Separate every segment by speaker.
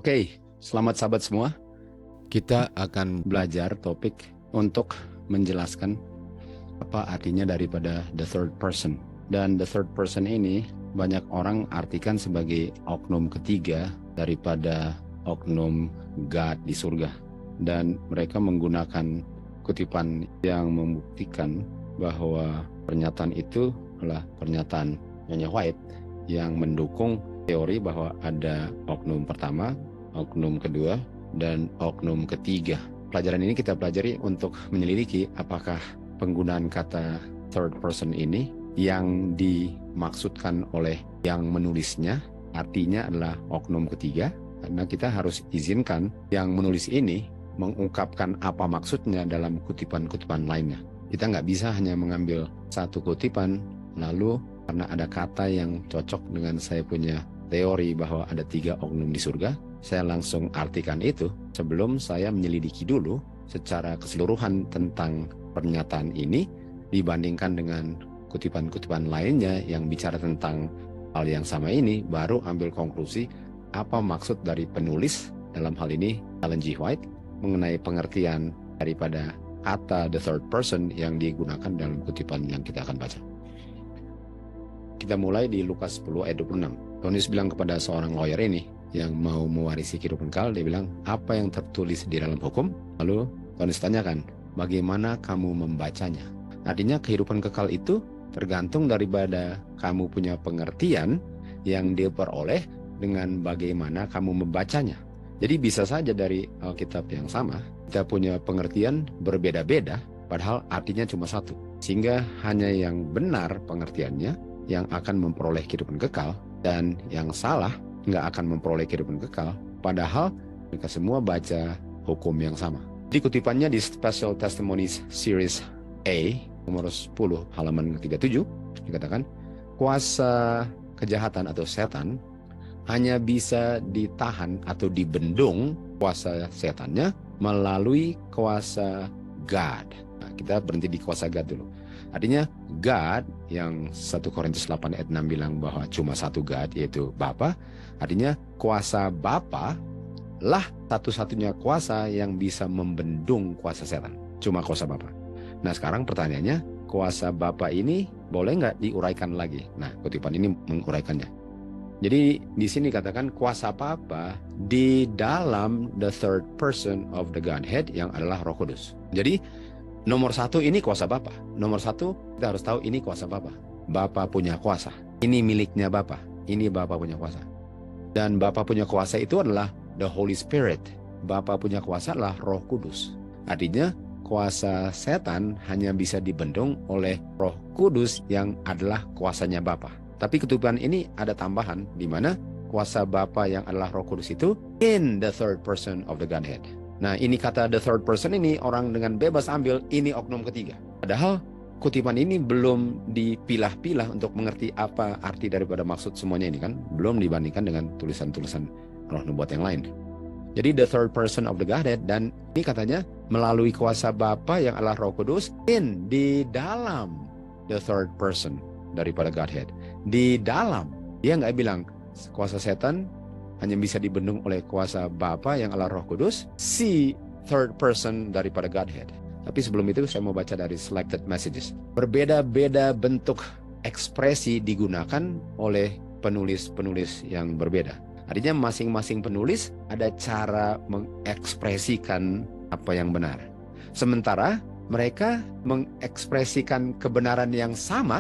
Speaker 1: Oke, selamat sahabat semua. Kita akan belajar topik untuk menjelaskan apa artinya daripada the third person. Dan the third person ini banyak orang artikan sebagai oknum ketiga daripada oknum God di surga. Dan mereka menggunakan kutipan yang membuktikan bahwa pernyataan itu adalah pernyataan Nyonya White yang mendukung teori bahwa ada oknum pertama, oknum kedua, dan oknum ketiga. Pelajaran ini kita pelajari untuk menyelidiki apakah penggunaan kata third person ini yang dimaksudkan oleh yang menulisnya artinya adalah oknum ketiga, karena kita harus izinkan yang menulis ini mengungkapkan apa maksudnya dalam kutipan-kutipan lainnya. Kita nggak bisa hanya mengambil satu kutipan lalu karena ada kata yang cocok dengan saya punya teori bahwa ada 3 oknum di surga, saya langsung artikan itu sebelum saya menyelidiki dulu secara keseluruhan tentang pernyataan ini dibandingkan dengan kutipan-kutipan lainnya yang bicara tentang hal yang sama ini, baru ambil konklusi apa maksud dari penulis, dalam hal ini Ellen G. White, mengenai pengertian daripada kata the third person yang digunakan dalam kutipan yang kita akan baca. Kita mulai di Lukas 10 ayat 26. Tuhan Yesus bilang kepada seorang lawyer ini yang mau mewarisi kehidupan kekal, dia bilang, apa yang tertulis di dalam hukum? Lalu Tuhan Yesus tanyakan, bagaimana kamu membacanya? Artinya kehidupan kekal itu tergantung daripada kamu punya pengertian yang diperoleh dengan bagaimana kamu membacanya. Jadi bisa saja dari Alkitab yang sama, kita punya pengertian berbeda-beda, padahal artinya cuma satu. Sehingga hanya yang benar pengertiannya yang akan memperoleh kehidupan kekal, dan yang salah nggak akan memperoleh kehidupan kekal, padahal mereka semua baca hukum yang sama. Di kutipannya di Special Testimonies Series A, nomor 10, halaman ke-37, dikatakan, kuasa kejahatan atau setan hanya bisa ditahan atau dibendung kuasa setannya melalui kuasa God. Nah, kita berhenti di kuasa God dulu. Artinya God yang 1 Korintus 8 ayat 6 bilang bahwa cuma satu God, yaitu Bapa. Artinya kuasa Bapa lah satu-satunya kuasa yang bisa membendung kuasa setan. Cuma kuasa Bapa. Nah sekarang pertanyaannya, kuasa Bapa ini boleh nggak diuraikan lagi? Nah kutipan ini menguraikannya. Jadi di sini katakan kuasa Bapa di dalam the third person of the Godhead yang adalah Roh Kudus. Jadi nomor 1 ini kuasa Bapa. Nomor 1 kita harus tahu ini kuasa Bapa. Bapa punya kuasa. Ini miliknya Bapa. Ini Bapa punya kuasa. Dan Bapa punya kuasa itu adalah the Holy Spirit. Bapa punya kuasa adalah Roh Kudus. Artinya kuasa setan hanya bisa dibendung oleh Roh Kudus yang adalah kuasanya Bapa. Tapi kutipan ini ada tambahan di mana kuasa Bapa yang adalah Roh Kudus itu in the third person of the Godhead. Nah ini kata the third person ini orang dengan bebas ambil ini oknum ketiga. Padahal kutipan ini belum dipilah-pilah untuk mengerti apa arti daripada maksud semuanya ini kan. Belum dibandingkan dengan tulisan-tulisan roh nubuat yang lain. Jadi the third person of the Godhead, dan ini katanya melalui kuasa Bapa yang adalah Roh Kudus in di dalam the third person daripada Godhead. Di dalam, dia nggak bilang kuasa setan hanya bisa dibendung oleh kuasa Bapa yang adalah Roh Kudus, si third person daripada Godhead. Tapi sebelum itu saya mau baca dari Selected Messages. Berbeda-beda bentuk ekspresi digunakan oleh penulis-penulis yang berbeda. Artinya masing-masing penulis ada cara mengekspresikan apa yang benar. Sementara mereka mengekspresikan kebenaran yang sama,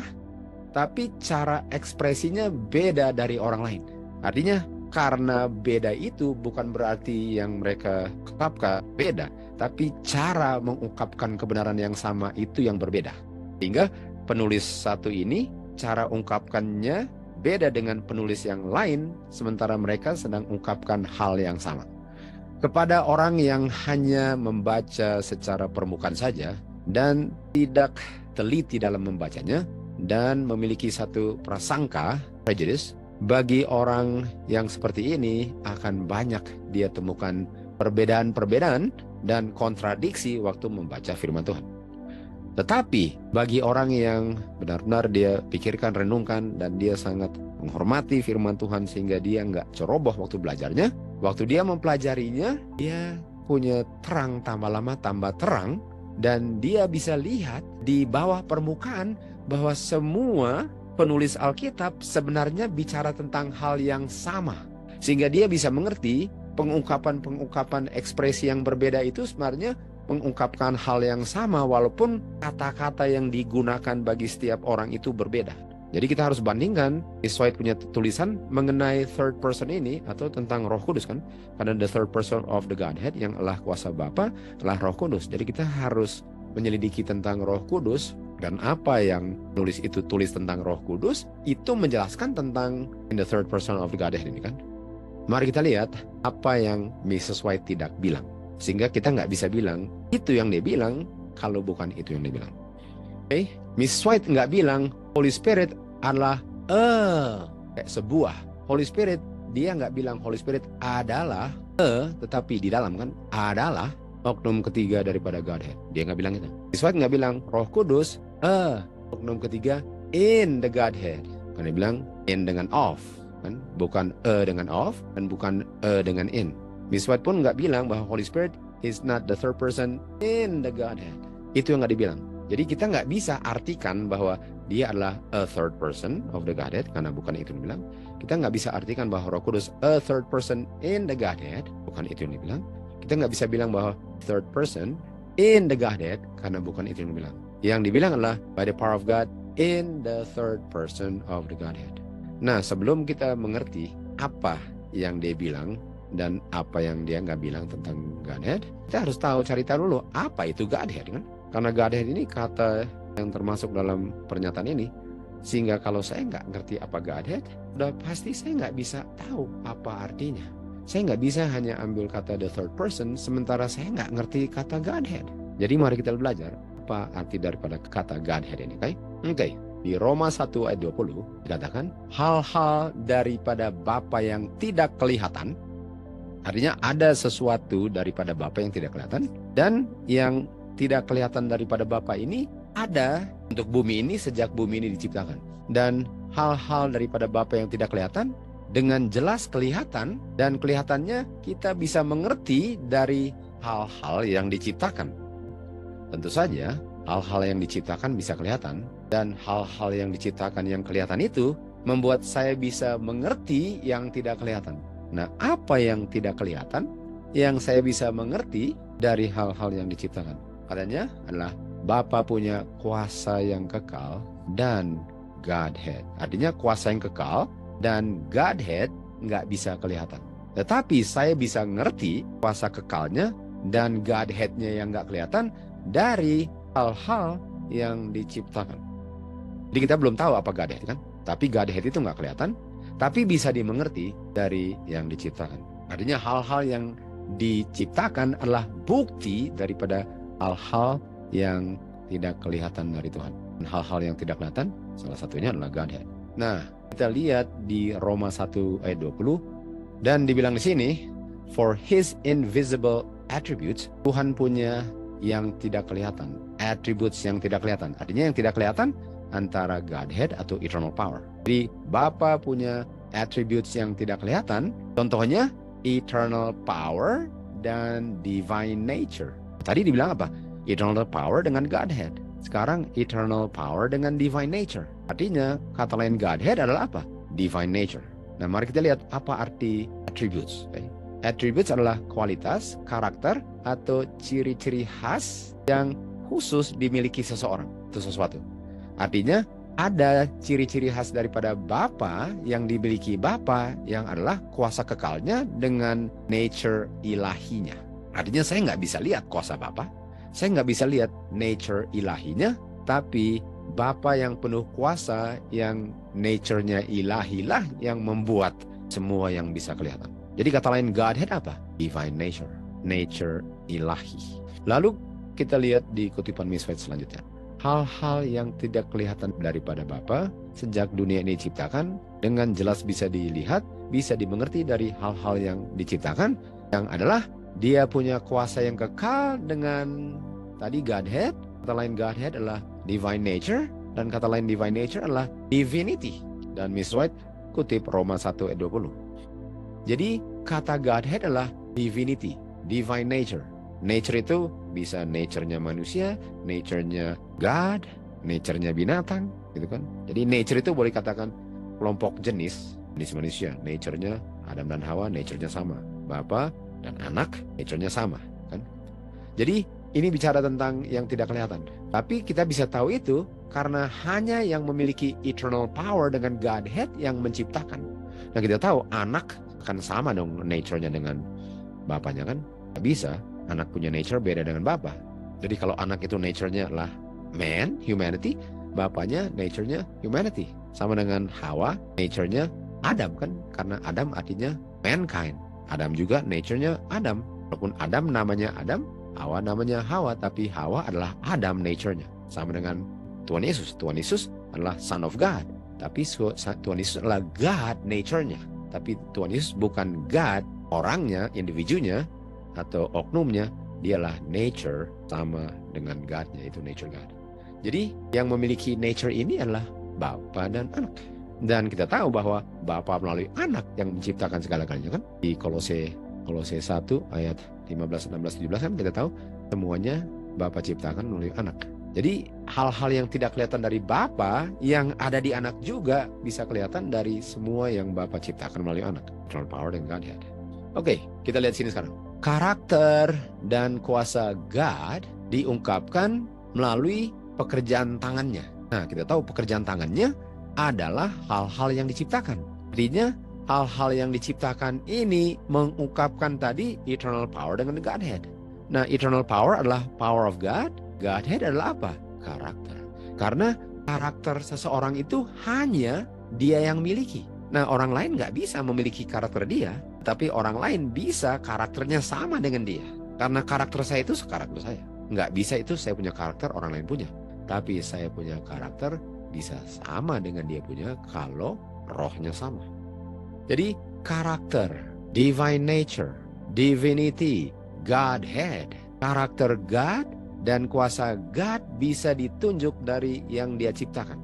Speaker 1: tapi cara ekspresinya beda dari orang lain. Artinya karena beda itu bukan berarti yang mereka ungkapkan beda, tapi cara mengungkapkan kebenaran yang sama itu yang berbeda. Sehingga penulis satu ini cara ungkapkannya beda dengan penulis yang lain, sementara mereka sedang ungkapkan hal yang sama. Kepada orang yang hanya membaca secara permukaan saja dan tidak teliti dalam membacanya, dan memiliki satu prasangka, prejudice, bagi orang yang seperti ini akan banyak dia temukan perbedaan-perbedaan dan kontradiksi waktu membaca firman Tuhan. Tetapi bagi orang yang benar-benar dia pikirkan, renungkan, dan dia sangat menghormati firman Tuhan sehingga dia nggak ceroboh waktu belajarnya, Waktu dia mempelajarinya, dia punya terang tambah lama tambah terang, dan dia bisa lihat di bawah permukaan bahwa semua penulis Alkitab sebenarnya bicara tentang hal yang sama. Sehingga dia bisa mengerti pengungkapan-pengungkapan ekspresi yang berbeda itu sebenarnya mengungkapkan hal yang sama walaupun kata-kata yang digunakan bagi setiap orang itu berbeda. Jadi kita harus bandingkan Miss White punya tulisan mengenai third person ini atau tentang Roh Kudus kan. Karena the third person of the Godhead yang adalah kuasa Bapa adalah Roh Kudus. Jadi kita harus menyelidiki tentang Roh Kudus, dan apa yang nulis itu tulis tentang Roh Kudus itu menjelaskan tentang in the third person of the Godhead ini kan. Mari kita lihat apa yang Mrs. White tidak bilang. Sehingga kita nggak bisa bilang itu yang dia bilang kalau bukan itu yang dia bilang. Oke, Mrs. White nggak bilang Holy Spirit adalah kayak sebuah. Holy Spirit, dia nggak bilang Holy Spirit adalah tetapi di dalam kan adalah oknum ketiga daripada Godhead. Dia nggak bilang itu. Mrs. White nggak bilang Roh Kudus oknum ketiga in the Godhead. Kan dia bilang in dengan of, kan? Bukan dengan of dan bukan dengan in. Mrs. White pun nggak bilang bahwa Holy Spirit is not the third person in the Godhead. Itu yang nggak dibilang. Jadi kita nggak bisa artikan bahwa dia adalah a third person of the Godhead, karena bukan itu yang dibilang. Kita nggak bisa artikan bahwa Roh Kudus a third person in the Godhead, bukan itu yang dibilang. Kita nggak bisa bilang bahwa third person in the Godhead, karena bukan itu yang dibilang. Yang dibilang adalah by the power of God in the third person of the Godhead. Nah, sebelum kita mengerti apa yang dia bilang dan apa yang dia nggak bilang tentang Godhead, kita harus cari tahu dulu apa itu Godhead kan? Karena Godhead ini kata yang termasuk dalam pernyataan ini, sehingga kalau saya nggak ngerti apa Godhead, udah pasti saya nggak bisa tahu apa artinya. Saya nggak bisa hanya ambil kata the third person, sementara saya nggak ngerti kata Godhead. Jadi mari kita belajar apa arti daripada kata Godhead ini, oke? Di Roma 1 ayat 20 dikatakan, hal-hal daripada Bapa yang tidak kelihatan, artinya ada sesuatu daripada Bapa yang tidak kelihatan, dan yang tidak kelihatan daripada Bapa ini ada untuk bumi ini sejak bumi ini diciptakan. Dan hal-hal daripada Bapa yang tidak kelihatan dengan jelas kelihatan, dan kelihatannya kita bisa mengerti dari hal-hal yang diciptakan. Tentu saja hal-hal yang diciptakan bisa kelihatan, dan hal-hal yang diciptakan yang kelihatan itu membuat saya bisa mengerti yang tidak kelihatan. Nah, apa yang tidak kelihatan yang saya bisa mengerti dari hal-hal yang diciptakan? Katanya adalah Bapa punya kuasa yang kekal dan Godhead. Artinya kuasa yang kekal dan Godhead nggak bisa kelihatan. Tetapi saya bisa ngerti kuasa kekalnya dan Godhead-nya yang nggak kelihatan dari hal-hal yang diciptakan. Jadi kita belum tahu apa Godhead kan? Tapi Godhead itu nggak kelihatan, tapi bisa dimengerti dari yang diciptakan. Artinya hal-hal yang diciptakan adalah bukti daripada hal-hal yang tidak kelihatan dari Tuhan. Dan hal-hal yang tidak kelihatan, salah satunya adalah Godhead. Nah, kita lihat di Roma 1 ayat 20, dan dibilang di sini, for his invisible attributes, Tuhan punya yang tidak kelihatan, attributes yang tidak kelihatan. Artinya yang tidak kelihatan antara Godhead atau eternal power. Jadi Bapa punya attributes yang tidak kelihatan, contohnya eternal power dan divine nature. Tadi dibilang apa? Eternal power dengan Godhead. Sekarang eternal power dengan divine nature. Artinya kata lain Godhead adalah apa? Divine nature. Nah, mari kita lihat apa arti attributes. Okay? Attributes adalah kualitas, karakter, atau ciri-ciri khas yang khusus dimiliki seseorang atau sesuatu. Artinya ada ciri-ciri khas daripada Bapa yang dimiliki Bapa yang adalah kuasa kekalnya dengan nature ilahinya. Artinya saya nggak bisa lihat kuasa Bapa, saya nggak bisa lihat nature ilahinya, tapi Bapa yang penuh kuasa yang nature-nya ilahilah yang membuat semua yang bisa kelihatan. Jadi kata lain Godhead apa? Divine nature, nature ilahi. Lalu kita lihat di kutipan Miss White selanjutnya. Hal-hal yang tidak kelihatan daripada Bapa sejak dunia ini diciptakan dengan jelas bisa dilihat, bisa dimengerti dari hal-hal yang diciptakan, yang adalah Dia punya kuasa yang kekal dengan tadi Godhead. Kata lain Godhead adalah divine nature, dan kata lain divine nature adalah divinity. Dan Miss White kutip Roma 1 ayat 20. Jadi kata Godhead adalah divinity, divine nature. Nature itu bisa nature-nya manusia, nature-nya God, nature-nya binatang, gitu kan. Jadi nature itu boleh katakan kelompok jenis manusia. Nature-nya Adam dan Hawa, nature-nya sama. Bapa dan anak, nature-nya sama, kan. Jadi ini bicara tentang yang tidak kelihatan. Tapi kita bisa tahu itu karena hanya yang memiliki eternal power dengan Godhead yang menciptakan. Nah, kita tahu anak akan sama dong nature-nya dengan bapaknya, kan. Tidak bisa. Anak punya nature beda dengan bapak. Jadi kalau anak itu nature-nya adalah man, humanity, bapaknya nature-nya humanity. Sama dengan Hawa, nature-nya Adam, kan. Karena Adam artinya mankind. Adam juga nature-nya Adam. Walaupun Adam namanya Adam, Hawa namanya Hawa, tapi Hawa adalah Adam nature-nya. Sama dengan Tuhan Yesus. Tuhan Yesus adalah Son of God. Tapi Tuhan Yesus adalah God nature-nya. Tapi Tuhan Yesus bukan God orangnya, individunya, atau oknumnya. Dialah nature sama dengan God-nya, itu nature God. Jadi yang memiliki nature ini adalah Bapa dan anak. Dan kita tahu bahwa Bapa melalui anak yang menciptakan segala-galanya, kan. Di Kolose 1 ayat 15, 16, 17 kan kita tahu semuanya Bapa ciptakan melalui anak. Jadi hal-hal yang tidak kelihatan dari Bapa yang ada di anak juga bisa kelihatan dari semua yang Bapa ciptakan melalui anak. Eternal power dan Godhead. Oke, kita lihat sini sekarang. Karakter dan kuasa God diungkapkan melalui pekerjaan tangannya. Nah, kita tahu pekerjaan tangannya adalah hal-hal yang diciptakan. Artinya hal-hal yang diciptakan ini mengungkapkan tadi eternal power dengan Godhead. Nah, eternal power adalah power of God. Godhead adalah apa? Karakter. Karena karakter seseorang itu hanya dia yang miliki. Nah, orang lain nggak bisa memiliki karakter dia, tapi orang lain bisa karakternya sama dengan dia. Karena karakter saya itu karakter saya. Nggak bisa itu saya punya karakter, orang lain punya. Tapi saya punya karakter bisa sama dengan dia punya kalau rohnya sama. Jadi karakter, divine nature, divinity, Godhead, karakter God dan kuasa God bisa ditunjuk dari yang dia ciptakan.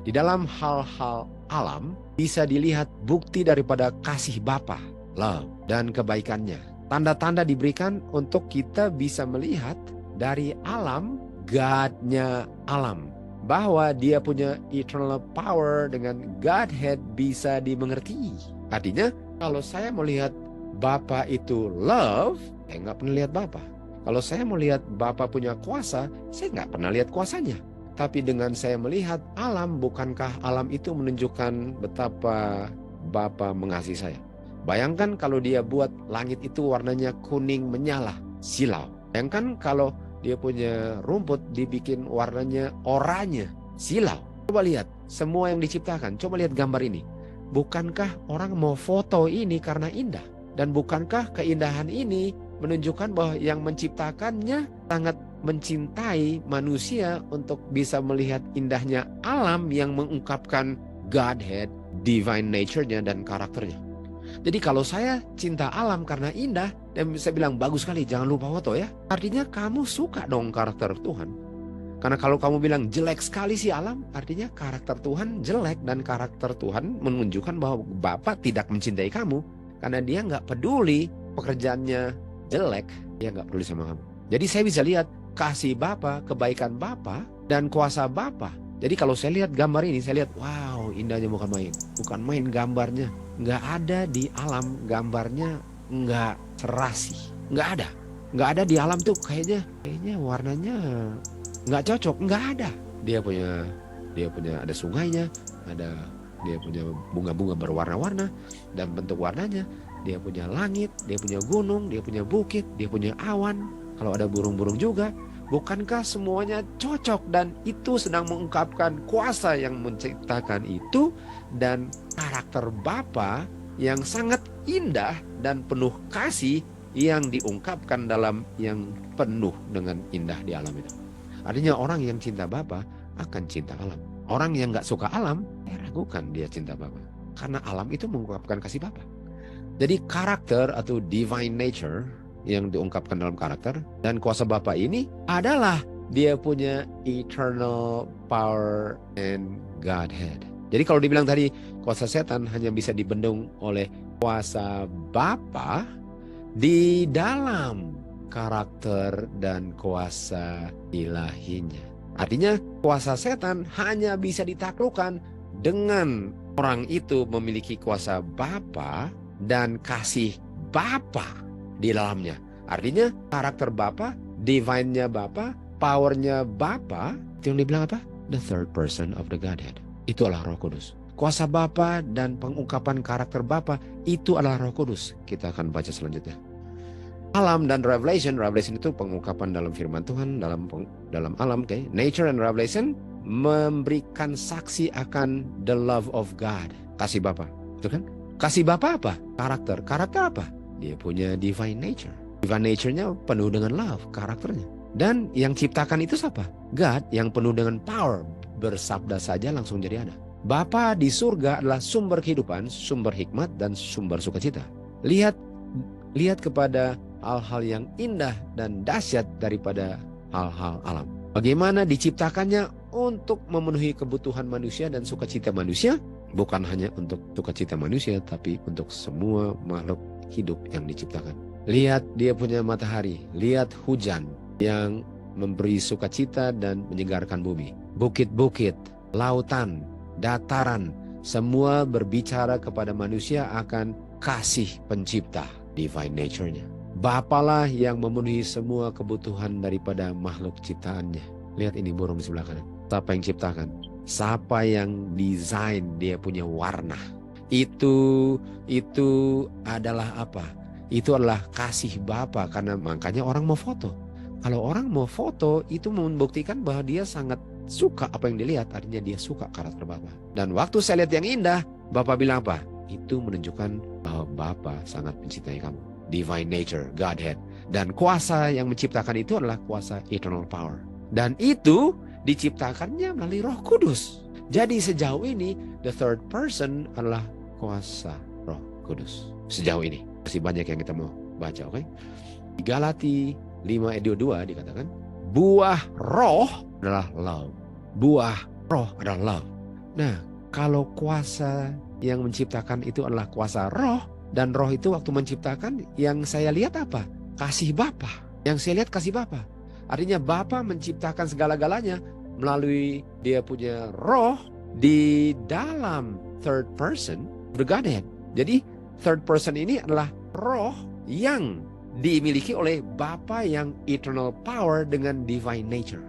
Speaker 1: Di dalam hal-hal alam bisa dilihat bukti daripada kasih Bapa, love, dan kebaikannya. Tanda-tanda diberikan untuk kita bisa melihat dari alam, God-nya alam. Bahwa dia punya eternal power dengan Godhead bisa dimengerti. Artinya kalau saya melihat Bapa itu love, saya nggak pernah lihat Bapa. Kalau saya melihat Bapa punya kuasa, saya nggak pernah lihat kuasanya. Tapi dengan saya melihat alam, bukankah alam itu menunjukkan betapa Bapa mengasihi saya? Bayangkan kalau dia buat langit itu warnanya kuning menyala, silau. Bayangkan kalau dia punya rumput dibikin warnanya oranye, silau. Coba lihat semua yang diciptakan. Coba lihat gambar ini. Bukankah orang mau foto ini karena indah? Dan bukankah keindahan ini menunjukkan bahwa yang menciptakannya sangat mencintai manusia untuk bisa melihat indahnya alam yang mengungkapkan Godhead, divine nature-nya dan karakternya. Jadi kalau saya cinta alam karena indah, dan saya bilang bagus sekali, jangan lupa foto ya. Artinya kamu suka dong karakter Tuhan. Karena kalau kamu bilang jelek sekali sih alam, artinya karakter Tuhan jelek. Dan karakter Tuhan menunjukkan bahwa Bapa tidak mencintai kamu. Karena dia nggak peduli pekerjaannya jelek, dia nggak peduli sama kamu. Jadi saya bisa lihat kasih Bapa, kebaikan Bapa, dan kuasa Bapa. Jadi kalau saya lihat gambar ini, saya lihat, wow, indahnya bukan main. Bukan main gambarnya. Nggak ada di alam gambarnya, nggak serasi. Nggak ada. Nggak ada di alam tuh kayaknya warnanya nggak cocok. Nggak ada. Dia punya ada sungainya, dia punya bunga-bunga berwarna-warna dan bentuk warnanya. Dia punya langit, dia punya gunung, dia punya bukit, dia punya awan. Kalau ada burung-burung juga. Bukankah semuanya cocok dan itu sedang mengungkapkan kuasa yang menciptakan itu dan karakter Bapa yang sangat indah dan penuh kasih yang diungkapkan dalam yang penuh dengan indah di alam itu. Artinya orang yang cinta Bapa akan cinta alam. Orang yang gak suka alam, ragukan dia cinta Bapa. Karena alam itu mengungkapkan kasih Bapa. Jadi karakter atau divine nature yang diungkapkan dalam karakter dan kuasa Bapa ini adalah dia punya eternal power and Godhead. Jadi kalau dibilang tadi kuasa setan hanya bisa dibendung oleh kuasa Bapa di dalam karakter dan kuasa ilahinya. Artinya kuasa setan hanya bisa ditaklukkan dengan orang itu memiliki kuasa Bapa dan kasih Bapa di dalamnya. Artinya karakter Bapa, divine-nya Bapa, power-nya Bapa, itu yang dibilang apa? The third person of the Godhead. Itu adalah Roh Kudus. Kuasa Bapa dan pengungkapan karakter Bapa itu adalah Roh Kudus. Kita akan baca selanjutnya. Alam dan revelation itu pengungkapan dalam firman Tuhan, dalam alam, okay? Nature and revelation memberikan saksi akan the love of God. Kasih Bapa, betul kan? Kasih Bapa apa? Karakter. Karakter apa? Dia punya divine nature. Divine nature-nya penuh dengan love, karakternya. Dan yang ciptakan itu siapa? God yang penuh dengan power. Bersabda saja langsung jadi ada. Bapa di surga adalah sumber kehidupan, sumber hikmat, dan sumber sukacita. Lihat kepada hal-hal yang indah dan dahsyat daripada hal-hal alam. Bagaimana diciptakannya untuk memenuhi kebutuhan manusia dan sukacita manusia. Bukan hanya untuk sukacita manusia, tapi untuk semua makhluk hidup yang diciptakan. Lihat dia punya matahari, lihat hujan yang memberi sukacita dan menyegarkan bumi. Bukit-bukit, lautan, dataran, semua berbicara kepada manusia akan kasih pencipta, divine nature-nya. Bapalah yang memenuhi semua kebutuhan daripada makhluk ciptaannya. Lihat ini burung di sebelah kanan. Siapa yang ciptakan? Siapa yang desain dia punya warna? Itu adalah apa? Itu adalah kasih Bapa, karena makanya orang mau foto. Kalau orang mau foto itu membuktikan bahwa dia sangat suka apa yang dilihat, artinya dia suka karakter Bapa. Dan waktu saya lihat yang indah, Bapa bilang apa? Itu menunjukkan bahwa Bapa sangat mencintai kamu. Divine nature, Godhead. Dan kuasa yang menciptakan itu adalah kuasa eternal power. Dan itu diciptakannya melalui Roh Kudus. Jadi sejauh ini the third person adalah kuasa Roh Kudus. Sejauh ini masih banyak yang kita mau baca, oke? Di Galati 5 ayat 22 dikatakan, buah roh adalah love. Buah roh adalah love. Nah, kalau kuasa yang menciptakan itu adalah kuasa roh, dan roh itu waktu menciptakan, yang saya lihat apa? Kasih Bapa. Yang saya lihat kasih Bapa. Artinya Bapa menciptakan segala-galanya melalui dia punya roh di dalam third person the Godhead. Jadi third person ini adalah roh yang dimiliki oleh Bapa yang eternal power dengan divine nature.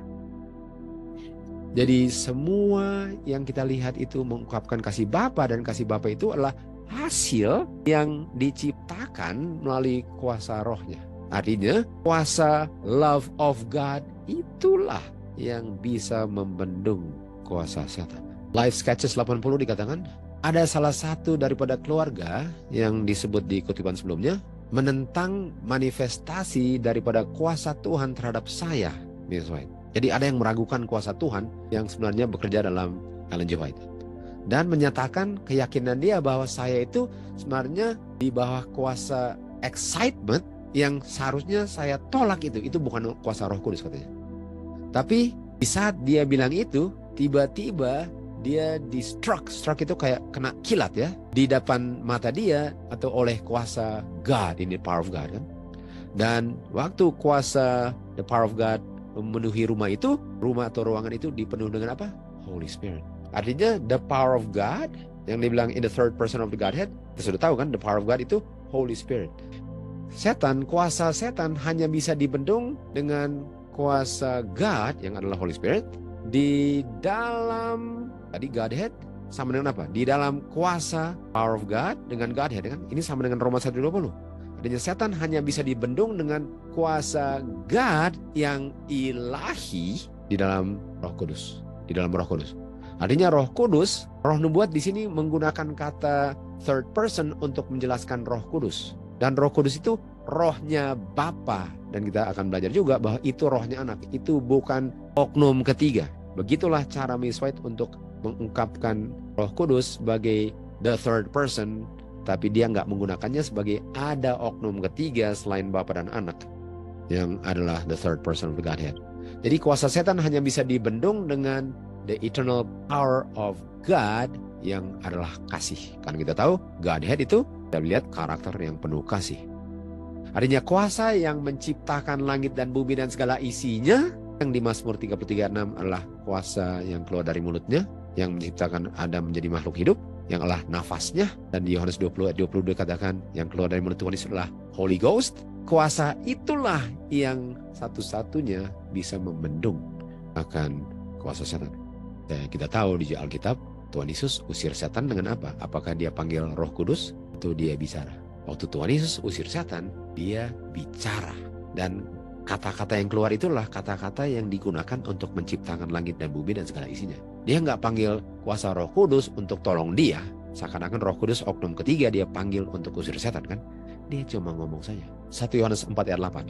Speaker 1: Jadi semua yang kita lihat itu mengungkapkan kasih Bapa, dan kasih Bapa itu adalah hasil yang diciptakan melalui kuasa rohnya. Artinya kuasa love of God itulah yang bisa membendung kuasa setan. Life Sketches 80 dikatakan, ada salah satu daripada keluarga yang disebut di kutipan sebelumnya menentang manifestasi daripada kuasa Tuhan terhadap saya, Miss White. Jadi ada yang meragukan kuasa Tuhan yang sebenarnya bekerja dalam Ellen G. White, dan menyatakan keyakinan dia bahwa saya itu sebenarnya di bawah kuasa excitement yang seharusnya saya tolak. Itu bukan kuasa Roh Kudus katanya. Tapi di saat dia bilang itu, tiba-tiba dia di-struck itu kayak kena kilat ya, di depan mata dia, atau oleh kuasa God, ini power of God kan. Dan waktu kuasa the power of God memenuhi rumah atau ruangan itu dipenuhi dengan apa? Holy Spirit. Artinya the power of God yang dibilang in the third person of the Godhead, kita sudah tahu kan, the power of God itu Holy Spirit. Kuasa setan hanya bisa dibendung dengan kuasa God yang adalah Holy Spirit di dalam tadi Godhead sama dengan apa? Di dalam kuasa power of God dengan Godhead kan? Ini sama dengan Roma 1:20. Artinya setan hanya bisa dibendung dengan kuasa God yang ilahi di dalam Roh Kudus. Di dalam Roh Kudus. Artinya Roh Kudus, Roh Nubuat di sini menggunakan kata third person untuk menjelaskan Roh Kudus. Dan Roh Kudus itu rohnya Bapa, dan kita akan belajar juga bahwa itu rohnya anak. Itu bukan oknum ketiga. Begitulah cara Miss White untuk mengungkapkan Roh Kudus sebagai the third person, tapi dia nggak menggunakannya sebagai ada oknum ketiga selain Bapa dan Anak yang adalah the third person of the Godhead. Jadi kuasa setan hanya bisa dibendung dengan the eternal power of God
Speaker 2: yang adalah kasih. Karena kita tahu Godhead itu kita lihat karakter yang penuh kasih. Artinya kuasa yang menciptakan langit dan bumi dan segala isinya, yang di Mazmur 33:6 adalah kuasa yang keluar dari mulutnya, yang menciptakan Adam menjadi makhluk hidup, yang adalah nafasnya. Dan di Yohanes 20:22 katakan yang keluar dari mulut Tuhan Yesus adalah Holy Ghost. Kuasa itulah yang satu-satunya bisa membendung akan kuasa setan. Dan kita tahu di Alkitab Tuhan Yesus usir setan dengan apa? Apakah dia panggil Roh Kudus atau dia bicara? Waktu Tuhan Yesus usir setan, dia bicara. Dan kata-kata yang keluar itulah kata-kata yang digunakan untuk menciptakan langit dan bumi dan segala isinya. Dia nggak panggil kuasa Roh Kudus untuk tolong dia. Seakan-akan Roh Kudus oknum ketiga dia panggil untuk usir setan kan? Dia cuma ngomong saja. 1 Yohanes 4:8.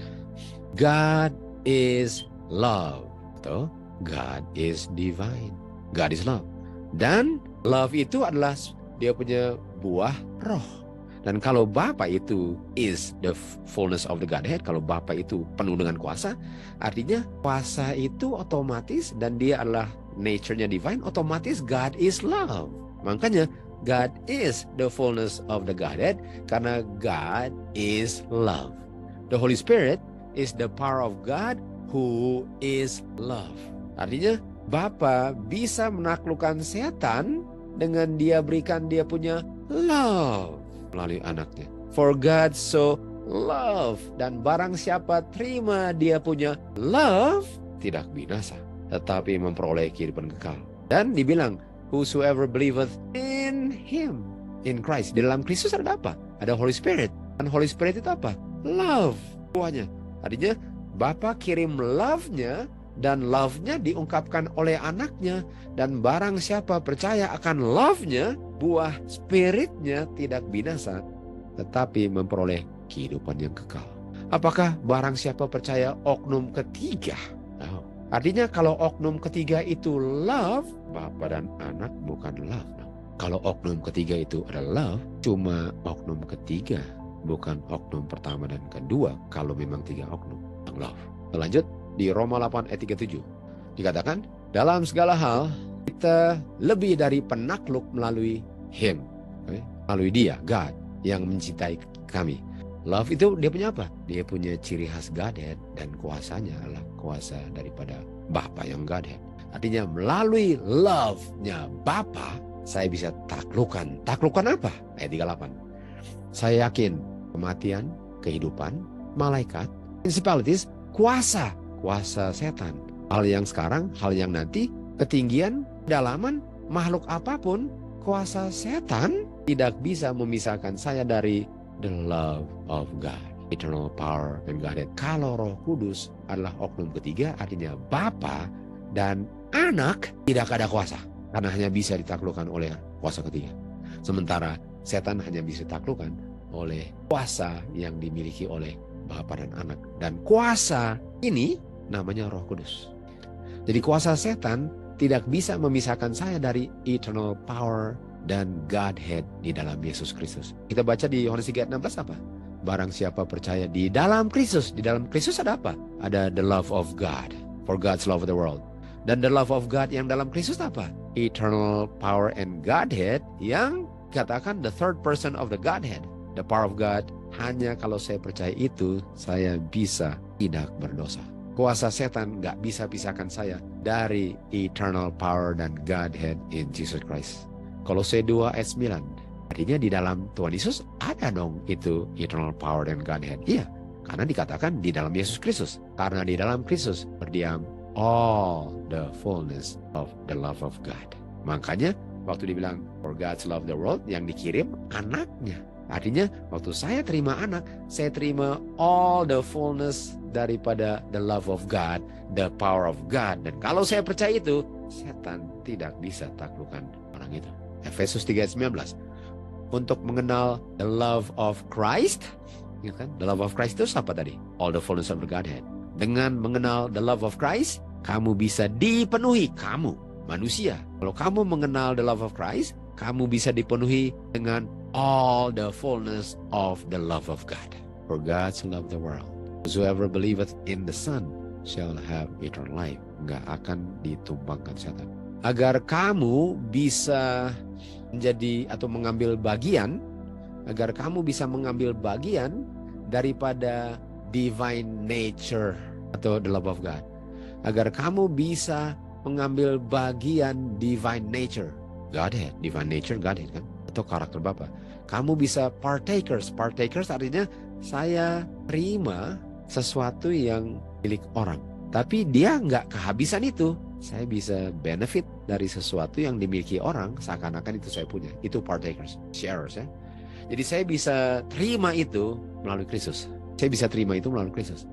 Speaker 2: God is love. Atau God is divine. God is love. Dan love itu adalah dia punya buah roh. Dan kalau Bapa itu is the fullness of the Godhead, kalau Bapa itu penuh dengan kuasa, artinya kuasa itu otomatis dan dia adalah nature-nya divine, otomatis God is love. Makanya God is the fullness of the Godhead karena God is love. The Holy Spirit is the power of God who is love. Artinya Bapa bisa menaklukkan setan dengan dia berikan dia punya love melalui anaknya. For God so love. Dan barang siapa terima dia punya love, tidak binasa, tetapi memperoleh kehidupan kekal. Dan dibilang, whosoever believeth in Him, in Christ. Di dalam Kristus ada apa? Ada Holy Spirit. Dan Holy Spirit itu apa? Love. Buahnya. Artinya, Bapa kirim love-nya, dan love-nya diungkapkan oleh anaknya. Dan barang siapa percaya akan love-nya, buah spiritnya tidak binasa, tetapi memperoleh kehidupan yang kekal. Apakah barang siapa percaya oknum ketiga? Oh. Artinya kalau oknum ketiga itu love, Bapa dan anak bukan love. Kalau oknum ketiga itu adalah love, cuma oknum ketiga, bukan oknum pertama dan kedua, kalau memang tiga oknum yang love. Lanjut. Di Roma 8:37 dikatakan, dalam segala hal kita lebih dari penakluk melalui Him, melalui Dia, God, yang mencintai kami. Love itu dia punya apa? Dia punya ciri khas Godhead dan kuasanya adalah kuasa daripada Bapa yang Godhead. Artinya melalui love-nya Bapa, saya bisa taklukkan. Taklukkan apa? Ayat 38. Saya yakin kematian, kehidupan, malaikat, principalities, kuasa setan. Hal yang sekarang, hal yang nanti, ketinggian, kedalaman, makhluk apapun, kuasa setan tidak bisa memisahkan saya dari the love of God, eternal power and Godhead. Kalau Roh Kudus adalah oknum ketiga, artinya Bapa dan anak tidak ada kuasa, karena hanya bisa ditaklukkan oleh kuasa ketiga. Sementara setan hanya bisa ditaklukkan oleh kuasa yang dimiliki oleh Bapa dan anak. Dan kuasa ini namanya Roh Kudus. Jadi kuasa setan tidak bisa memisahkan saya dari eternal power dan Godhead di dalam Yesus Kristus. Kita baca di Yohanes 3:16 apa? Barang siapa percaya di dalam Kristus. Di dalam Kristus ada apa? Ada the love of God. For God's love of the world. Dan the love of God yang dalam Kristus apa? Eternal power and Godhead yang katakan the third person of the Godhead. The power of God. Hanya kalau saya percaya itu, saya bisa tidak berdosa. Kuasa setan gak bisa pisahkan saya dari eternal power dan Godhead in Jesus Christ. Kolose 2:9. Artinya di dalam Tuhan Yesus ada dong itu eternal power dan Godhead. Iya, karena dikatakan di dalam Yesus Kristus. Karena di dalam Kristus berdiam all the fullness of the love of God. Makanya waktu dibilang for God's love the world, yang dikirim anaknya. Artinya waktu saya terima anak, saya terima all the fullness daripada the love of God, the power of God. Dan kalau saya percaya itu, setan tidak bisa taklukkan orang itu. Efesus 3:19. Untuk mengenal the love of Christ, ya kan? The love of Christ itu apa tadi? All the fullness of the Godhead. Dengan mengenal the love of Christ, kamu bisa dipenuhi, kamu manusia. Kalau kamu mengenal the love of Christ, kamu bisa dipenuhi dengan all the fullness of the love of God. For God so loved the world. Whosoever believeth in the Son shall have eternal life. Nggak akan ditumbangkan setan. agar kamu bisa menjadi atau mengambil bagian, agar kamu bisa mengambil bagian daripada divine nature atau the love of God. Agar kamu bisa mengambil bagian divine nature, Godhead, divine nature, Godhead kan, atau karakter Bapa. Kamu bisa partakers artinya saya terima sesuatu yang milik orang. Tapi dia nggak kehabisan itu. Saya bisa benefit dari sesuatu yang dimiliki orang, seakan-akan itu saya punya. Itu partakers, sharers ya. Jadi saya bisa terima itu melalui Kristus. Saya bisa terima itu melalui Kristus.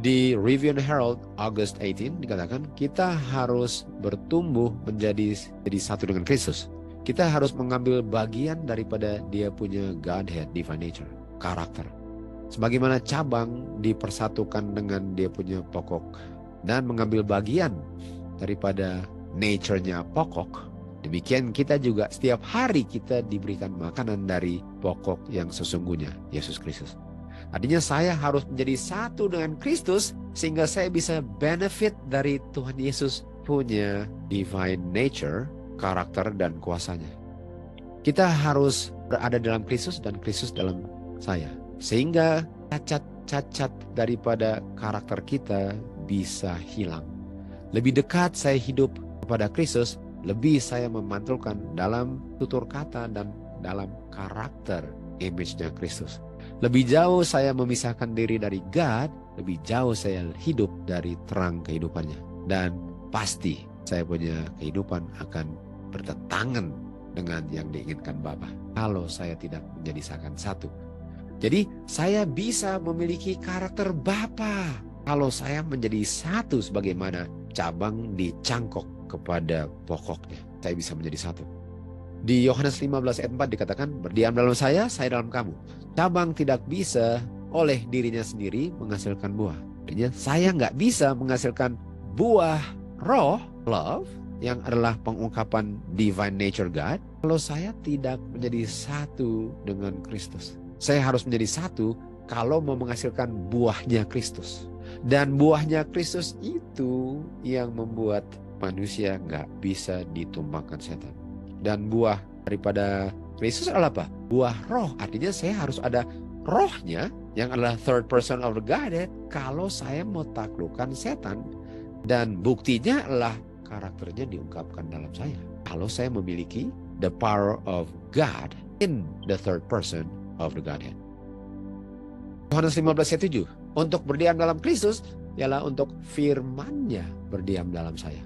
Speaker 2: Di Review and Herald August 18 dikatakan kita harus bertumbuh menjadi satu dengan Kristus. Kita harus mengambil bagian daripada dia punya Godhead, divine nature, karakter. Sebagaimana cabang dipersatukan dengan dia punya pokok dan mengambil bagian daripada nature-nya pokok, demikian kita juga setiap hari kita diberikan makanan dari pokok yang sesungguhnya, Yesus Kristus. Artinya saya harus menjadi satu dengan Kristus sehingga saya bisa benefit dari Tuhan Yesus punya divine nature, karakter dan kuasanya. Kita harus berada dalam Kristus dan Kristus dalam saya. Sehingga cacat-cacat daripada karakter kita bisa hilang. Lebih dekat saya hidup kepada Kristus, lebih saya memantulkan dalam tutur kata dan dalam karakter image-nya Kristus. Lebih jauh saya memisahkan diri dari God, lebih jauh saya hidup dari terang kehidupannya. Dan pasti saya punya kehidupan akan bertentangan dengan yang diinginkan Bapa kalau saya tidak menjadi seakan satu. Jadi saya bisa memiliki karakter Bapa kalau saya menjadi satu sebagaimana cabang dicangkok kepada pokoknya. Saya bisa menjadi satu. Di Yohanes 15 ayat 4 dikatakan, berdiam dalam saya dalam kamu. Cabang tidak bisa oleh dirinya sendiri menghasilkan buah. Artinya saya nggak bisa menghasilkan buah roh, love, yang adalah pengungkapan divine nature God, kalau saya tidak menjadi satu dengan Kristus. Saya harus menjadi satu kalau mau menghasilkan buahnya Kristus. Dan buahnya Kristus itu yang membuat manusia nggak bisa ditumbangkan setan. Dan buah daripada Kristus adalah apa? Buah roh. Artinya saya harus ada rohnya yang adalah third person of the Godhead kalau saya mau taklukkan setan. Dan buktinya adalah karakternya diungkapkan dalam saya. Kalau saya memiliki the power of God in the third person of the Godhead. Yohanes 15 ayat 7. Untuk berdiam dalam Kristus ialah untuk firman-Nya berdiam dalam saya.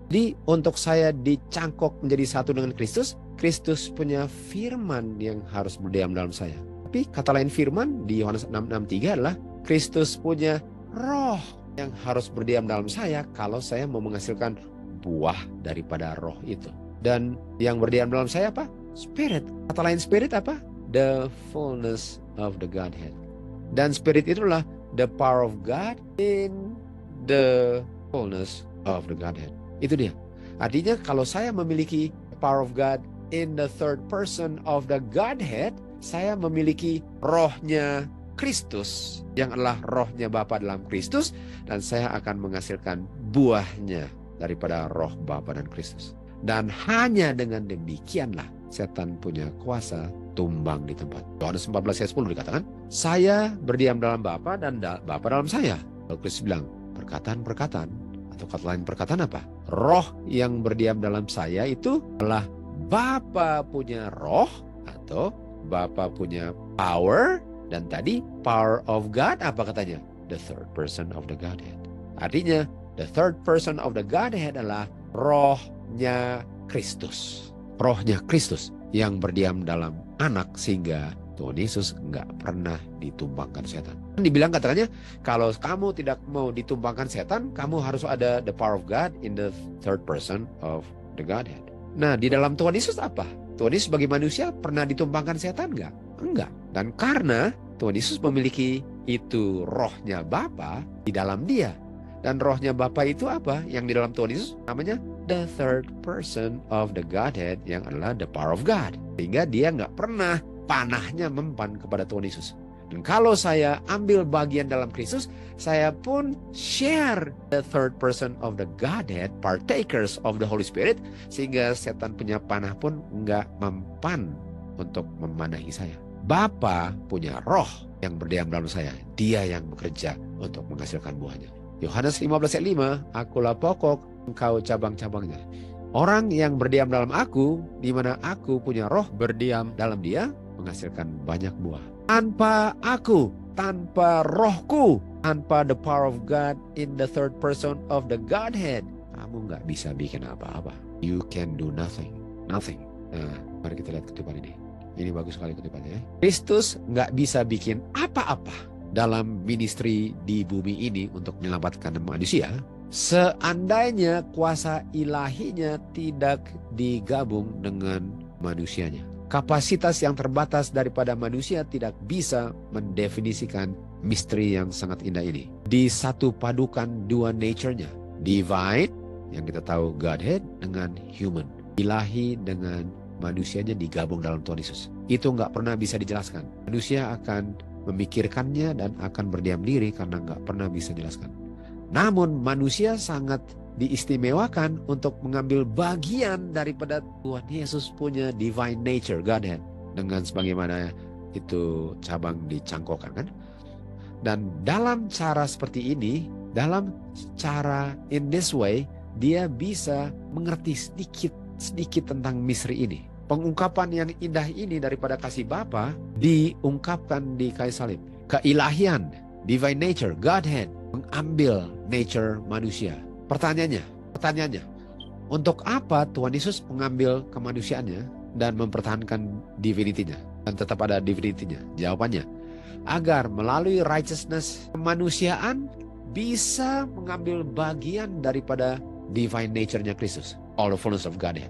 Speaker 2: Jadi untuk saya dicangkok menjadi satu dengan Kristus, Kristus punya firman yang harus berdiam dalam saya. Tapi kata lain firman di Yohanes 6:63 adalah Kristus punya roh yang harus berdiam dalam saya kalau saya mau menghasilkan buah daripada roh itu. Dan yang berdiam dalam saya apa? Spirit. Kata lain spirit apa? The fullness of the Godhead. Dan spirit itulah the power of God in the fullness of the Godhead. Itu dia. Artinya kalau saya memiliki the power of God in the third person of the Godhead, saya memiliki rohnya Kristus yang adalah rohnya Bapa dalam Kristus, dan saya akan menghasilkan buahnya daripada roh Bapa dan Kristus. Dan hanya dengan demikianlah setan punya kuasa tumbang di tempat. Yohanes 14 ayat 10 dikatakan, saya berdiam dalam Bapa dan Bapa dalam saya. Lalu Kristus bilang, perkataan-perkataan, atau kata lain perkataan apa? Roh yang berdiam dalam saya itu adalah Bapa punya roh atau Bapa punya power. Dan tadi power of God apa katanya? The third person of the Godhead. Artinya the third person of the Godhead adalah rohnya Kristus. Rohnya Kristus yang berdiam dalam anak sehingga Tuhan Yesus nggak pernah ditumbangkan setan. Dibilang katanya kalau kamu tidak mau ditumbangkan setan, kamu harus ada the power of God in the third person of the Godhead. Nah di dalam Tuhan Yesus apa? Tuhan Yesus sebagai manusia pernah ditumbangkan setan nggak? Enggak. Dan karena Tuhan Yesus memiliki itu rohnya Bapa di dalam dia. Dan rohnya Bapa itu apa? Yang di dalam Tuhan Yesus namanya the third person of the Godhead yang adalah the power of God. Sehingga dia nggak pernah panahnya mempan kepada Tuhan Yesus. Dan kalau saya ambil bagian dalam Kristus, saya pun share the third person of the Godhead, partakers of the Holy Spirit, sehingga setan punya panah pun nggak mempan untuk memanahi saya. Bapa punya roh yang berdiam dalam saya. Dia yang bekerja untuk menghasilkan buahnya. Yohanes 15 ayat 5, akulah pokok, engkau cabang-cabangnya. Orang yang berdiam dalam aku, di mana aku punya roh berdiam dalam dia, menghasilkan banyak buah. Tanpa aku, tanpa rohku, tanpa the power of God in the third person of the Godhead, kamu nggak bisa bikin apa-apa. You can do nothing. Nothing. Nah, mari kita lihat kutipan ini. Ini bagus sekali kutipannya ya. Kristus nggak bisa bikin apa-apa dalam ministry di bumi ini untuk menyelamatkan manusia, seandainya kuasa ilahinya tidak digabung dengan manusianya. Kapasitas yang terbatas daripada manusia tidak bisa mendefinisikan misteri yang sangat indah ini. Di satu padukan dua nature-nya. Divine, yang kita tahu Godhead, dengan human. Ilahi dengan manusianya digabung dalam Tuhan Yesus. Itu nggak pernah bisa dijelaskan. Manusia akan memikirkannya dan akan berdiam diri karena nggak pernah bisa dijelaskan. Namun manusia sangat diistimewakan untuk mengambil bagian daripada Tuhan Yesus punya divine nature, Godhead, dengan sebagaimana itu cabang dicangkokkan kan. Dan dalam cara seperti ini, dalam cara in this way, dia bisa mengerti sedikit tentang misteri ini. Pengungkapan yang indah ini daripada kasih Bapa diungkapkan di kayu salib. Keilahian, divine nature, Godhead, mengambil nature manusia. Pertanyaannya, untuk apa Tuhan Yesus mengambil kemanusiaannya dan mempertahankan divinity-nya dan tetap ada divinity-nya? Jawabannya, agar melalui righteousness kemanusiaan bisa mengambil bagian daripada divine nature-nya Kristus, all the fullness of Godhead.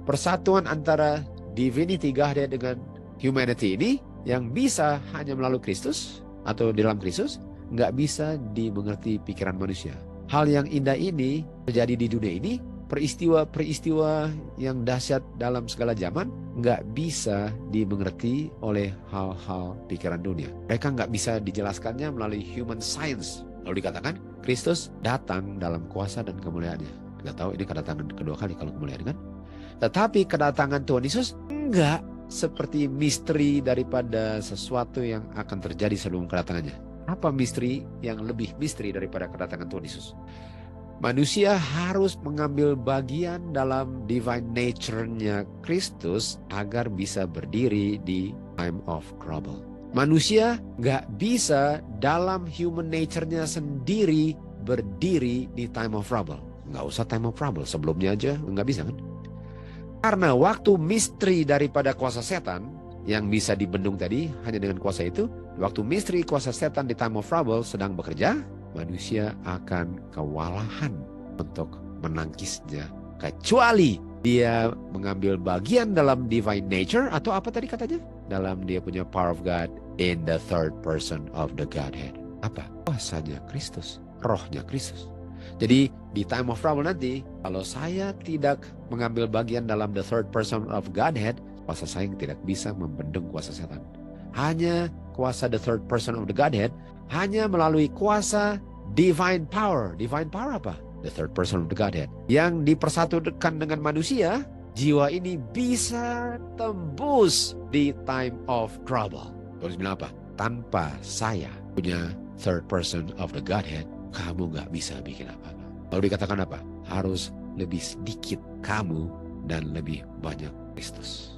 Speaker 2: Persatuan antara divinity Godhead dengan humanity ini yang bisa hanya melalui Kristus atau di dalam Kristus, nggak bisa dimengerti pikiran manusia. Hal yang indah ini terjadi di dunia ini, peristiwa-peristiwa yang dahsyat dalam segala zaman nggak bisa dimengerti oleh hal-hal pikiran dunia. Mereka nggak bisa dijelaskannya melalui human science. Lalu dikatakan Kristus datang dalam kuasa dan kemuliaannya. Kita tahu ini kedatangan kedua kali kalau kemuliaan kan. Tetapi kedatangan Tuhan Yesus enggak seperti misteri daripada sesuatu yang akan terjadi sebelum kedatangannya. Apa misteri yang lebih misteri daripada kedatangan Tuhan Yesus? Manusia harus mengambil bagian dalam divine nature-nya Kristus agar bisa berdiri di time of trouble. Manusia nggak bisa dalam human nature-nya sendiri berdiri di time of trouble. Nggak usah time of trouble, sebelumnya aja nggak bisa kan? Karena waktu misteri daripada kuasa setan yang bisa dibendung tadi hanya dengan kuasa itu, waktu misteri kuasa setan di time of trouble sedang bekerja, manusia akan kewalahan untuk menangkisnya. Kecuali dia mengambil bagian dalam divine nature atau apa tadi katanya? Dalam dia punya power of God in the third person of the Godhead. Apa? Kuasanya Kristus, rohnya Kristus. Jadi di time of trouble nanti, kalau saya tidak mengambil bagian dalam the third person of Godhead, kuasa saya tidak bisa membendung kuasa setan. Hanya kuasa the third person of the Godhead, hanya melalui kuasa divine power. Divine power apa? The third person of the Godhead. Yang dipersatukan dengan manusia, jiwa ini bisa tembus di time of trouble. Terus bilang apa? Tanpa saya punya third person of the Godhead, kamu gak bisa bikin apa-apa. Lalu dikatakan apa? Harus lebih sedikit kamu dan lebih banyak Kristus.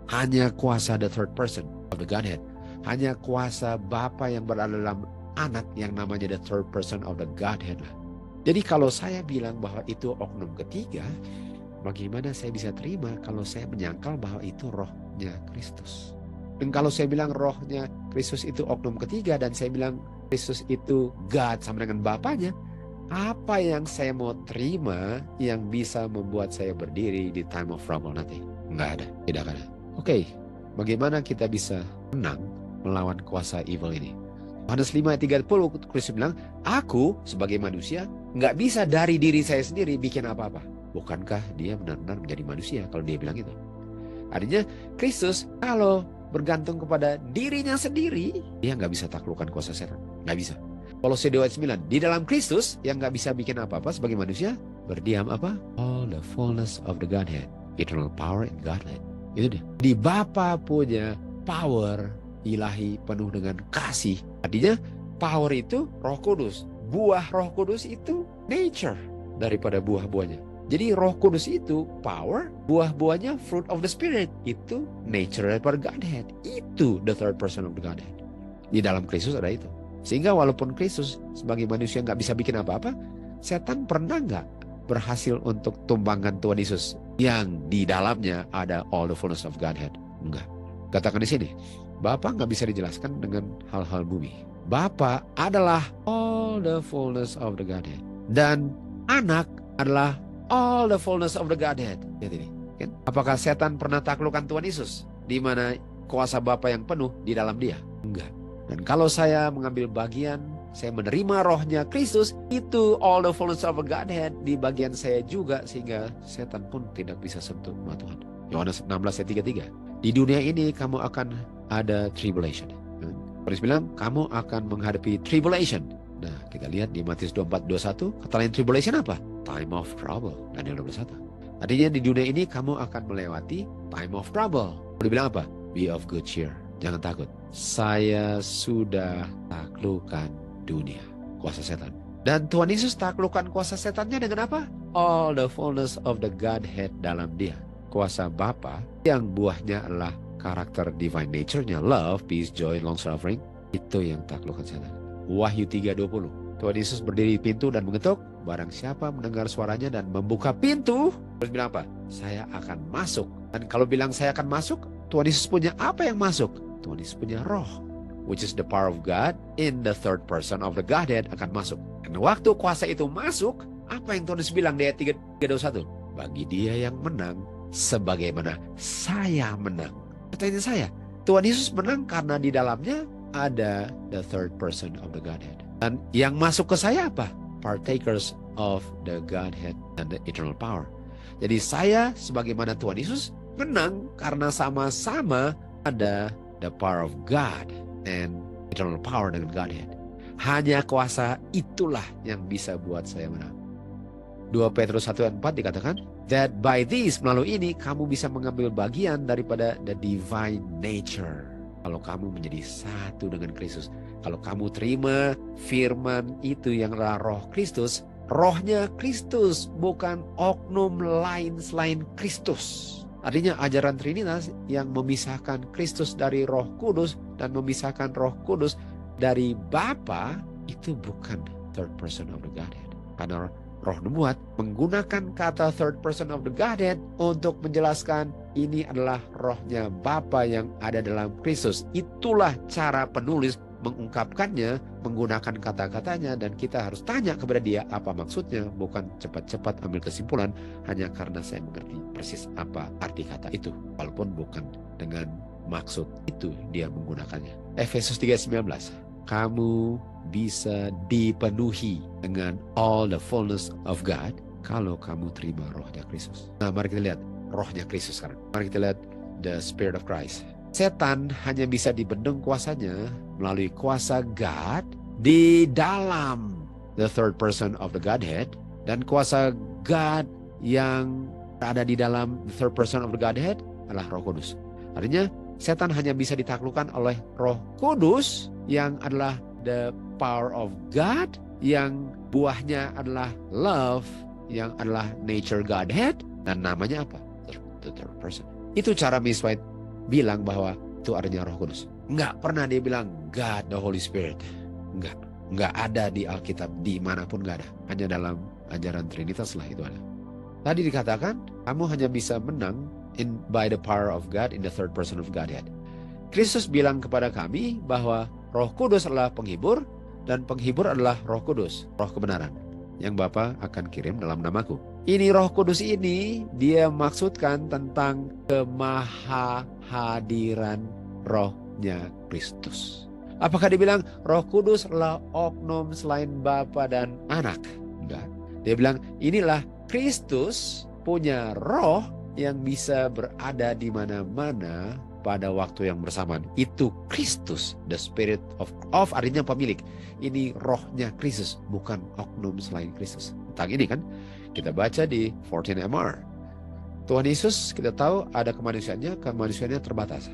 Speaker 2: Hanya kuasa the third person of the Godhead, hanya kuasa Bapa yang berada dalam anak yang namanya the third person of the Godhead lah. Jadi kalau saya bilang bahwa itu oknum ketiga, bagaimana saya bisa terima kalau saya menyangkal bahwa itu rohnya Kristus? Dan kalau saya bilang rohnya Kristus itu oknum ketiga dan saya bilang Kristus itu God sama dengan Bapanya, apa yang saya mau terima yang bisa membuat saya berdiri di time of trouble nanti? Enggak ada, tidak ada. Oke, bagaimana kita bisa menang melawan kuasa evil ini? Yohanes 5 ayat 30, Kristus bilang, aku sebagai manusia nggak bisa dari diri saya sendiri bikin apa-apa. Bukankah dia benar-benar menjadi manusia kalau dia bilang itu? Artinya Kristus kalau bergantung kepada dirinya sendiri, dia nggak bisa taklukkan kuasa setan. Nggak bisa. Kolose 2 ayat 9, di dalam Kristus yang nggak bisa bikin apa-apa sebagai manusia, berdiam apa? All the fullness of the Godhead, eternal power in Godhead. Itu dia. Di Bapa punya power ilahi penuh dengan kasih. Artinya power itu Roh Kudus. Buah Roh Kudus itu nature daripada buah-buahnya. Jadi Roh Kudus itu power, buah-buahnya fruit of the Spirit. Itu nature daripada Godhead. Itu the third person of the Godhead. Di dalam Kristus ada itu. Sehingga walaupun Kristus sebagai manusia nggak bisa bikin apa-apa, setan pernah nggak berhasil untuk tumbangkan Tuhan Yesus yang di dalamnya ada all the fullness of Godhead? Enggak. Katakan di sini, Bapa nggak bisa dijelaskan dengan hal-hal bumi. Bapa adalah all the fullness of the Godhead. Dan anak adalah all the fullness of the Godhead. Lihat ini. Kan? Apakah setan pernah taklukkan Tuhan Yesus? Di mana kuasa Bapa yang penuh di dalam dia? Enggak. Dan kalau saya mengambil bagian, saya menerima rohnya Kristus, itu all the fullness of the Godhead di bagian saya juga, sehingga setan pun tidak bisa sentuh sama Tuhan. Yohanes 16 ayat 33. Di dunia ini kamu akan ada tribulation. Paulus bilang, kamu akan menghadapi tribulation. Nah, kita lihat di Matius 24, 21, kata lain tribulation apa? Time of trouble. Daniel 21. Artinya di dunia ini kamu akan melewati time of trouble. Paulus bilang apa? Be of good cheer. Jangan takut. Saya sudah taklukkan dunia, kuasa setan. Dan Tuhan Yesus taklukkan kuasa setannya dengan apa? All the fullness of the Godhead dalam dia. Kuasa Bapa yang buahnya adalah karakter divine nature-nya, love, peace, joy, long suffering. Itu yang taklukkan setan. Wahyu 3:20. Tuhan Yesus berdiri di pintu dan mengetuk. Barang siapa mendengar suaranya dan membuka pintu, terus bilang apa? Saya akan masuk. Dan kalau bilang saya akan masuk, Tuhan Yesus punya apa yang masuk? Tuhan Yesus punya roh, which is the power of God in the third person of the Godhead akan masuk. Dan waktu kuasa itu masuk, apa yang Tuhan Yesus bilang di ayat 3:21? Bagi dia yang menang, sebagaimana saya menang. Pertanyaan saya, Tuhan Yesus menang karena di dalamnya ada the third person of the Godhead. Dan yang masuk ke saya apa? Partakers of the Godhead and the eternal power. Jadi saya sebagaimana Tuhan Yesus menang karena sama-sama ada the power of God and eternal power dengan Godhead. Hanya kuasa itulah yang bisa buat saya menang. 2 Petrus 1 ayat 4 dikatakan, that by this, melalui ini kamu bisa mengambil bagian daripada the divine nature. Kalau kamu menjadi satu dengan Kristus, kalau kamu terima firman itu yang adalah roh Kristus, rohnya Kristus, bukan oknum lain selain Kristus. Artinya ajaran Trinitas yang memisahkan Kristus dari Roh Kudus dan memisahkan Roh Kudus dari Bapa, itu bukan third person of the Godhead. Karena Roh Nubuat menggunakan kata third person of the Godhead untuk menjelaskan ini adalah rohnya Bapa yang ada dalam Kristus. Itulah cara penulis mengungkapkannya, menggunakan kata-katanya, dan kita harus tanya kepada dia apa maksudnya, bukan cepat-cepat ambil kesimpulan hanya karena saya mengerti persis apa arti kata itu, walaupun bukan dengan maksud itu dia menggunakannya. Efesus 3:19, kamu bisa dipenuhi dengan all the fullness of God kalau kamu terima rohnya Kristus. Nah, mari kita lihat rohnya Kristus sekarang. Mari kita lihat the Spirit of Christ. Setan hanya bisa dibendung kuasanya melalui kuasa God di dalam the third person of the Godhead, dan kuasa God yang ada di dalam the third person of the Godhead adalah Roh Kudus. Artinya setan hanya bisa ditaklukkan oleh Roh Kudus yang adalah the power of God, yang buahnya adalah love, yang adalah nature Godhead, dan namanya apa? The third person. Itu cara Miss White bilang bahwa itu adanya Roh Kudus. Enggak pernah dia bilang God the Holy Spirit. Enggak ada di Alkitab, dimanapun enggak ada. Hanya dalam ajaran Trinitas lah itu ada. Tadi dikatakan kamu hanya bisa menang by the power of God in the third person of Godhead. Kristus bilang kepada kami bahwa Roh Kudus adalah penghibur, dan penghibur adalah Roh Kudus, Roh kebenaran yang Bapa akan kirim dalam namaku. Ini Roh Kudus ini dia maksudkan tentang kemahahadiran rohnya Kristus. Apakah dibilang Roh Kudus adalah oknum selain Bapa dan Anak? Enggak. Dia bilang inilah Kristus punya roh yang bisa berada di mana-mana pada waktu yang bersamaan. Itu Kristus, the Spirit of artinya pemilik. Ini rohnya Kristus, bukan oknum selain Kristus. Tentang ini kan kita baca di 14 MR. Tuhan Yesus kita tahu ada kemanusiaannya terbatas.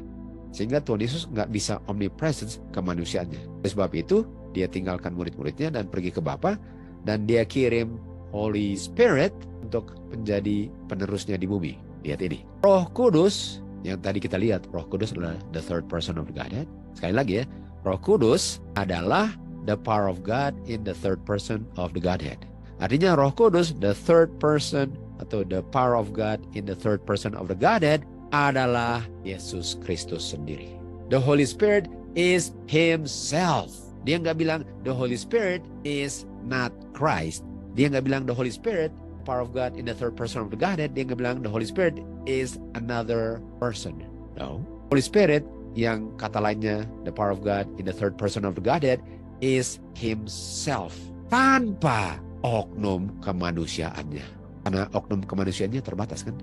Speaker 2: Sehingga Tuhan Yesus nggak bisa omnipresence kemanusiaannya. Oleh sebab itu, dia tinggalkan murid-muridnya dan pergi ke Bapa, dan dia kirim Holy Spirit untuk menjadi penerusnya di bumi. Lihat ini. Roh Kudus, yang tadi kita lihat, Roh Kudus adalah the third person of the Godhead. Sekali lagi ya, Roh Kudus adalah the power of God in the third person of the Godhead. Artinya Roh Kudus, the third person atau the power of God in the third person of the Godhead adalah Yesus Kristus sendiri. The Holy Spirit is Himself. Dia nggak bilang the Holy Spirit is not Christ. Dia nggak bilang the Holy Spirit, power of God in the third person of the Godhead. Dia nggak bilang the Holy Spirit is another person. No. Holy Spirit yang kata lainnya the power of God in the third person of the Godhead is Himself. Tanpa oknum kemanusiaannya. Karena oknum kemanusiaannya terbatas kan.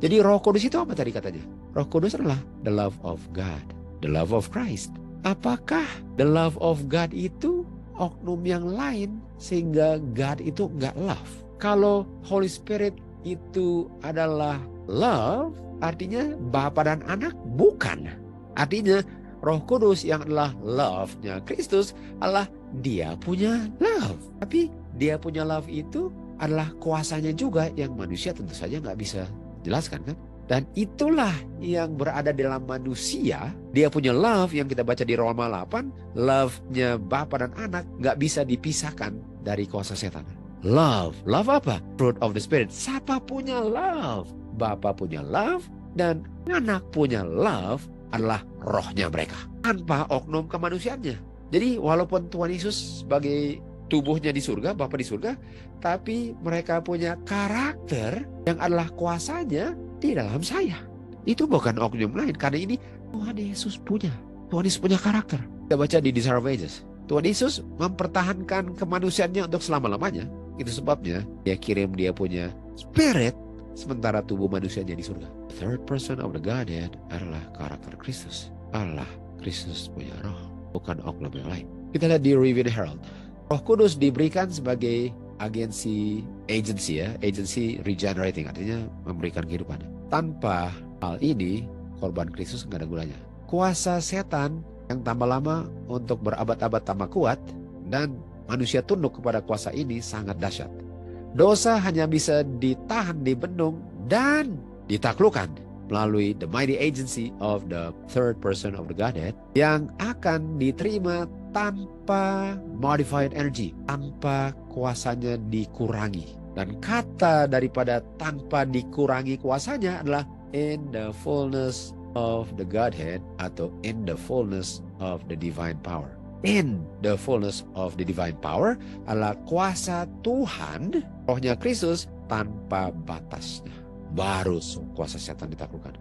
Speaker 2: Jadi Roh Kudus itu apa tadi katanya? Roh Kudus adalah the love of God, the love of Christ. Apakah the love of God itu oknum yang lain sehingga God itu nggak love? Kalau Holy Spirit itu adalah love, artinya Bapa dan Anak bukan. Artinya Roh Kudus yang adalah love-nya Kristus adalah dia punya love. Tapi dia punya love itu adalah kuasanya juga yang manusia tentu saja nggak bisa jelaskan kan? Dan itulah yang berada dalam manusia. Dia punya love yang kita baca di Roma 8. Love-nya Bapa dan Anak nggak bisa dipisahkan dari kuasa setan. Love. Love apa? Fruit of the Spirit. Siapa punya love? Bapa punya love dan Anak punya love adalah rohnya mereka. Tanpa oknum kemanusiaannya. Jadi walaupun Tuhan Yesus sebagai tubuhnya di surga, Bapa di surga, tapi mereka punya karakter yang adalah kuasanya di dalam saya. Itu bukan oknum lain, karena ini Tuhan Yesus punya. Tuhan Yesus punya karakter. Kita baca di Desire of Ages. Tuhan Yesus mempertahankan kemanusiaannya untuk selama-lamanya. Itu sebabnya dia kirim dia punya Spirit, sementara tubuh manusianya di surga. The third person of the Godhead adalah karakter Kristus. Allah, Kristus punya roh, bukan oknum yang lain. Kita lihat di Review Herald. Roh Kudus diberikan sebagai agency regenerating, artinya memberikan kehidupan. Tanpa hal ini, korban Kristus nggak ada gunanya. Kuasa setan yang tambah lama untuk berabad-abad tambah kuat, dan manusia tunduk kepada kuasa ini sangat dahsyat. Dosa hanya bisa ditahan, dibendung, dan ditaklukkan melalui the mighty agency of the third person of the Godhead yang akan diterima tanpa modified energy, tanpa kuasanya dikurangi. Dan kata daripada tanpa dikurangi kuasanya adalah in the fullness of the Godhead atau in the fullness of the divine power. In the fullness of the divine power adalah kuasa Tuhan, rohnya Kristus tanpa batasnya. Baru kuasa setan ditaklukkan.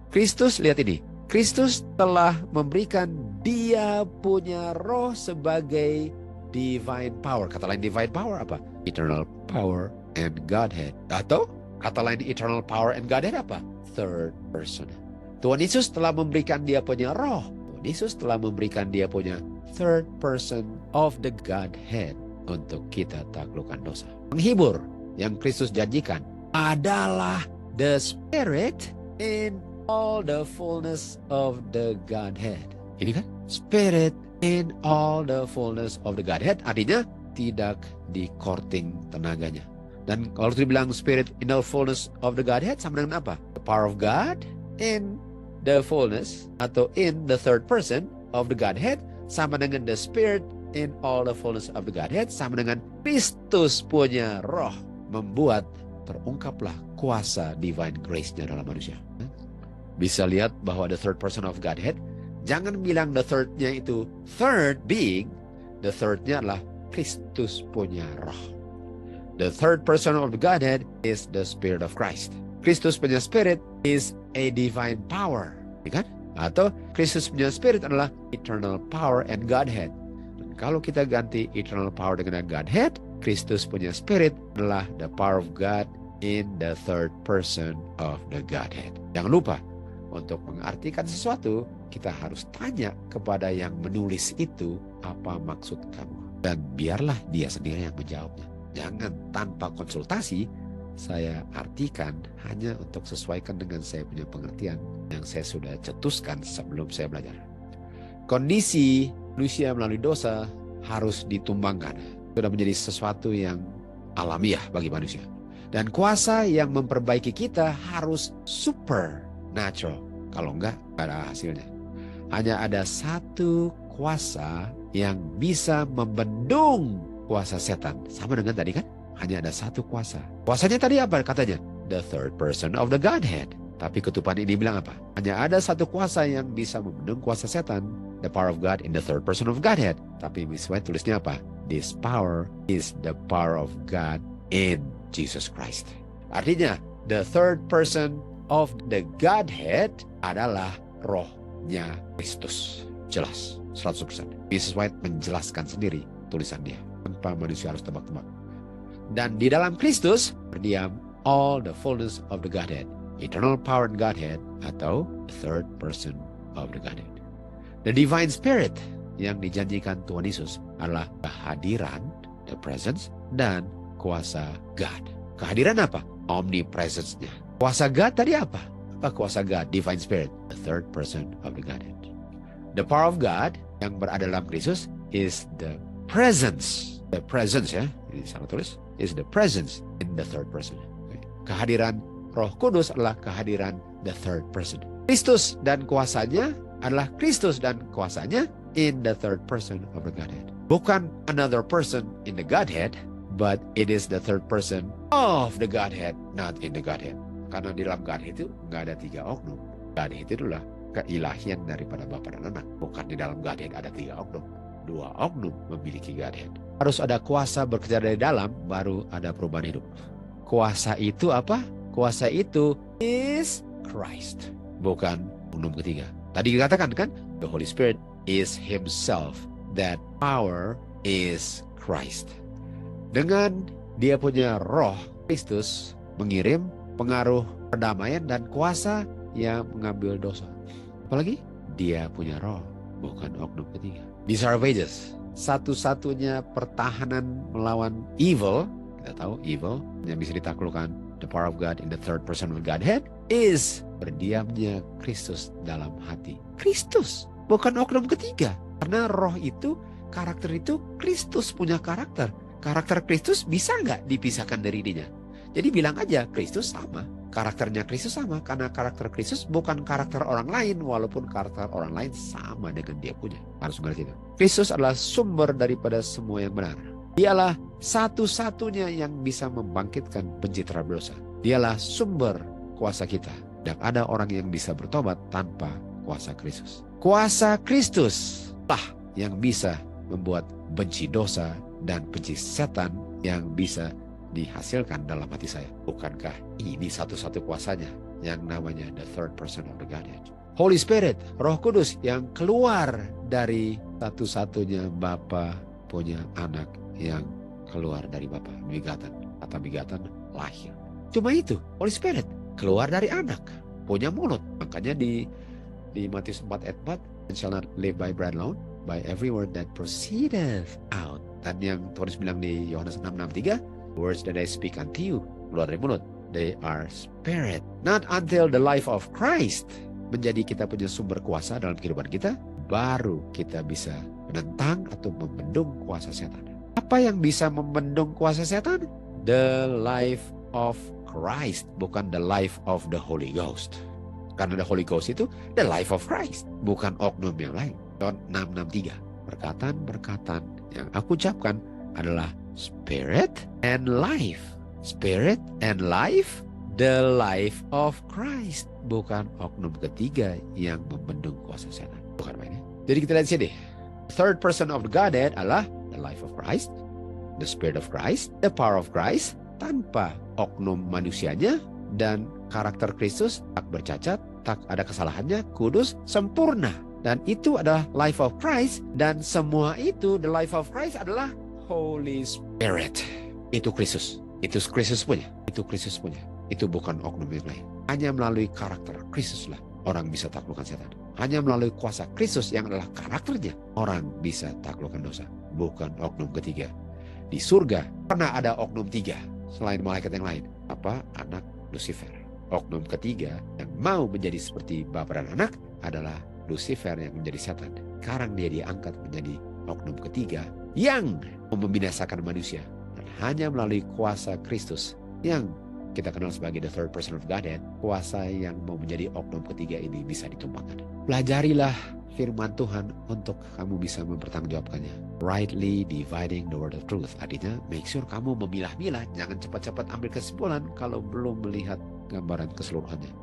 Speaker 2: Kristus, lihat ini. Kristus telah memberikan dia punya roh sebagai divine power. Kata lain divine power apa? Eternal power and Godhead. Atau kata lain eternal power and Godhead apa? Third person. Tuhan Yesus telah memberikan dia punya roh. Tuhan Yesus telah memberikan dia punya third person of the Godhead untuk kita taklukkan dosa. Penghibur yang Kristus janjikan adalah the Spirit in all the fullness of the Godhead. Ini kan? Spirit in all the fullness of the Godhead. Artinya tidak dikorting tenaganya. Dan kalau dibilang Spirit in the fullness of the Godhead sama dengan apa? The power of God in the fullness atau in the third person of the Godhead sama dengan the Spirit in all the fullness of the Godhead sama dengan Kristus punya roh membuat terungkaplah kuasa divine grace-nya dalam manusia. Bisa lihat bahwa the third person of Godhead, jangan bilang the third-nya itu third being, the third-nya adalah Kristus punya roh. The third person of the Godhead is the Spirit of Christ. Kristus punya Spirit is a divine power, kan? Atau Kristus punya Spirit adalah eternal power and Godhead. Dan kalau kita ganti eternal power dengan Godhead, Kristus punya Spirit adalah the power of God in the third person of the Godhead. Jangan lupa, untuk mengartikan sesuatu, kita harus tanya kepada yang menulis itu, apa maksud kamu? Dan biarlah dia sendiri yang menjawabnya. Jangan tanpa konsultasi, saya artikan hanya untuk sesuaikan dengan saya punya pengertian yang saya sudah cetuskan sebelum saya belajar. Kondisi manusia melalui dosa harus ditumbangkan. Sudah menjadi sesuatu yang alamiah bagi manusia. Dan kuasa yang memperbaiki kita harus supernatural. Kalau enggak, tidak ada hasilnya. Hanya ada satu kuasa yang bisa membendung kuasa setan. Sama dengan tadi kan? Hanya ada satu kuasa. Kuasanya tadi apa katanya? The third person of the Godhead. Tapi ketupan ini bilang apa? Hanya ada satu kuasa yang bisa membendung kuasa setan. The power of God in the third person of Godhead. Tapi Miss White tulisnya apa? This power is the power of God in Jesus Christ. Artinya, the third person of the Godhead adalah rohnya Kristus. Jelas, 100%. Mrs. White menjelaskan sendiri tulisan dia. Tanpa manusia harus tebak-tebak. Dan di dalam Kristus berdiam all the fullness of the Godhead. Eternal power in Godhead atau the third person of the Godhead. The divine spirit yang dijanjikan Tuhan Yesus adalah kehadiran, the presence, dan kuasa God. Kehadiran apa? Omnipresence-nya. Kuasa God tadi apa? Apa kuasa God? Divine spirit, the third person of the Godhead. The power of God yang berada dalam Kristus is the presence. The presence ya, ini salah tulis. Is the presence in the third person. Kehadiran Roh Kudus adalah kehadiran the third person. Kristus dan kuasanya adalah Kristus dan kuasanya in the third person of the Godhead. Bukan another person in the Godhead, but it is the third person of the Godhead, not in the Godhead. Karena di dalam Godhead itu nggak ada 3 oknum. Godhead itu adalah keilahian daripada Bapa dan Anak. Bukan di dalam Godhead ada 3 oknum. 2 oknum memiliki Godhead. Harus ada kuasa bekerja dari dalam, baru ada perubahan hidup. Kuasa itu apa? Kuasa itu is Christ. Bukan oknum ketiga. Tadi dikatakan kan, the Holy Spirit is Himself. That power is Christ. Dengan dia punya roh Kristus mengirim pengaruh perdamaian dan kuasa yang mengambil dosa. Apalagi dia punya roh, bukan oknum ketiga. These are wages. Satu-satunya pertahanan melawan evil, kita tahu evil yang bisa ditaklukkan, the power of God in the third person of Godhead is berdiamnya Kristus dalam hati. Kristus, bukan oknum ketiga. Karena roh itu, karakter itu, Kristus punya karakter. Karakter Kristus bisa nggak dipisahkan dari dirinya? Jadi bilang aja, Kristus sama. Karakternya Kristus sama. Karena karakter Kristus bukan karakter orang lain. Walaupun karakter orang lain sama dengan dia punya. Harus mengerti itu. Kristus adalah sumber daripada semua yang benar. Dialah satu-satunya yang bisa membangkitkan pencitra berdosa. Dialah sumber kuasa kita. Dan ada orang yang bisa bertobat tanpa kuasa Kristus. Kuasa Kristus lah yang bisa membuat benci dosa dan benci setan yang bisa dihasilkan dalam hati saya. Bukankah ini satu-satu kuasanya yang namanya the third person of the Godhead? Holy Spirit, Roh Kudus yang keluar dari satu-satunya Bapa punya anak yang keluar dari Bapa. Bigatan, kata bigatan lahir. Cuma itu, Holy Spirit keluar dari anak, punya mulut. Makanya di Matius 4 ayat 4, "And shall not live by bread alone, by every word that proceedeth out." Dan yang Tuhan bilang di Yohanes 6:63, "Words that I speak unto you," keluar dari mulut, "they are spirit." Not until the life of Christ menjadi kita punya sumber kuasa dalam kehidupan kita, baru kita bisa menentang atau membendung kuasa setan. Apa yang bisa membendung kuasa setan? The life of Christ, bukan the life of the Holy Ghost. Karena the Holy Ghost itu the life of Christ, bukan oknum yang lain. John 6:63, perkataan-perkataan yang aku ucapkan adalah spirit and life. Spirit and life, the life of Christ, bukan oknum ketiga yang membendung kuasa setan. Bukan mainnya. Jadi kita lihat sini. Third person of the Godhead adalah the life of Christ, the spirit of Christ, the power of Christ, tanpa oknum manusianya, dan karakter Kristus tak bercacat, tak ada kesalahannya, kudus, sempurna. Dan itu adalah life of Christ, dan semua itu, the life of Christ adalah Holy Spirit. Itu Kristus. Itu Kristus punya. Itu Kristus punya. Itu bukan oknum yang lain. Hanya melalui karakter Kristus lah orang bisa taklukkan setan. Hanya melalui kuasa Kristus yang adalah karakternya, orang bisa taklukkan dosa. Bukan oknum ketiga. Di surga pernah ada oknum tiga selain malaikat yang lain. Apa? Anak Lucifer. Oknum ketiga yang mau menjadi seperti Bapa dan Anak adalah Lucifer yang menjadi setan. Sekarang dia diangkat menjadi oknum ketiga yang membinasakan manusia. Dan hanya melalui kuasa Kristus yang kita kenal sebagai the third person of Godhead, kuasa yang mau menjadi oknum ketiga ini bisa ditumpahkan. Pelajarilah firman Tuhan untuk kamu bisa mempertanggungjawabkannya. Rightly dividing the word of truth. Artinya, make sure kamu memilah-milah. Jangan cepat-cepat ambil kesimpulan kalau belum melihat gambaran keseluruhannya.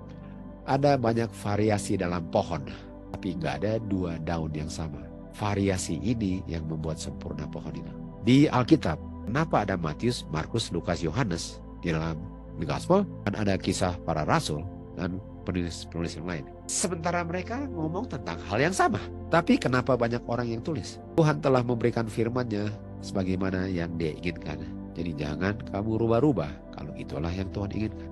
Speaker 2: Ada banyak variasi dalam pohon, tapi nggak ada dua daun yang sama. Variasi ini yang membuat sempurna pohon itu. Di Alkitab, kenapa ada Matius, Markus, Lukas, Yohanes di dalam The Gospel, dan ada kisah para rasul dan penulis-penulis yang lain. Sementara mereka ngomong tentang hal yang sama. Tapi kenapa banyak orang yang tulis? Tuhan telah memberikan firman-Nya sebagaimana yang Dia inginkan. Jadi jangan kamu rubah-rubah kalau itulah yang Tuhan inginkan.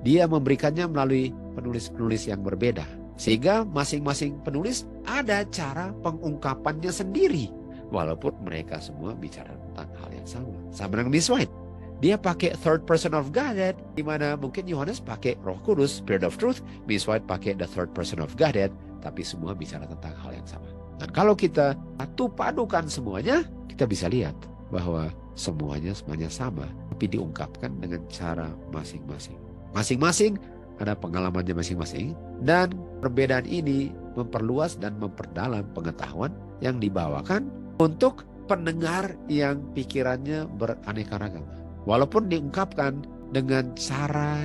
Speaker 2: Dia memberikannya melalui penulis-penulis yang berbeda. Sehingga masing-masing penulis ada cara pengungkapannya sendiri. Walaupun mereka semua bicara tentang hal yang sama. Sama dengan Miss White. Dia pakai third person of Godhead, di mana mungkin Yohanes pakai Roh Kudus, Spirit of Truth, Miss White pakai the third person of Godhead, tapi semua bicara tentang hal yang sama. Dan kalau kita padukan semuanya, kita bisa lihat bahwa semuanya sama, tapi diungkapkan dengan cara masing-masing. Masing-masing ada pengalamannya masing-masing, dan perbedaan ini memperluas dan memperdalam pengetahuan yang dibawakan untuk pendengar yang pikirannya beraneka ragam. Walaupun diungkapkan dengan cara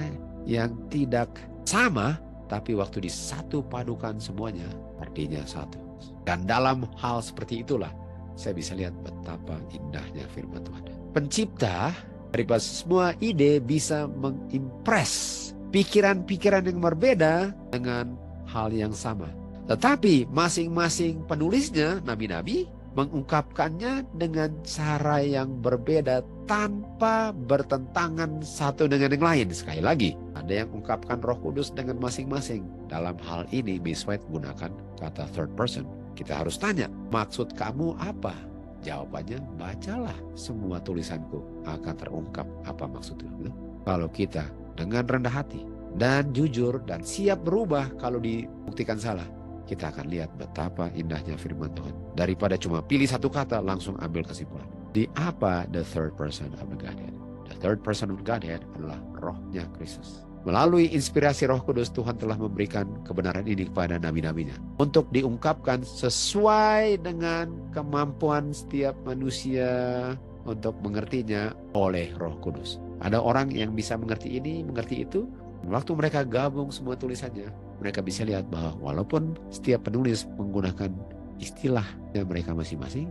Speaker 2: yang tidak sama, tapi waktu disatu padukan semuanya, artinya satu. Dan dalam hal seperti itulah, saya bisa lihat betapa indahnya firman Tuhan. Pencipta daripada semua ide bisa mengimpress pikiran-pikiran yang berbeda dengan hal yang sama. Tetapi masing-masing penulisnya, nabi-nabi, mengungkapkannya dengan cara yang berbeda tanpa bertentangan satu dengan yang lain. Sekali lagi, ada yang ungkapkan Roh Kudus dengan masing-masing. Dalam hal ini, Miss White gunakan kata third person. Kita harus tanya, maksud kamu apa? Jawabannya, bacalah semua tulisanku, akan terungkap apa maksudnya. Kalau kita dengan rendah hati dan jujur dan siap berubah kalau dibuktikan salah, kita akan lihat betapa indahnya firman Tuhan. Daripada cuma pilih satu kata langsung ambil kesimpulan. Di apa the third person of the Godhead? The third person of Godhead adalah rohnya Kristus. Melalui inspirasi Roh Kudus, Tuhan telah memberikan kebenaran ini kepada nabi-nabinya untuk diungkapkan sesuai dengan kemampuan setiap manusia untuk mengertinya oleh Roh Kudus. Ada orang yang bisa mengerti ini, mengerti itu. Waktu mereka gabung semua tulisannya, mereka bisa lihat bahwa walaupun setiap penulis menggunakan istilahnya mereka masing-masing,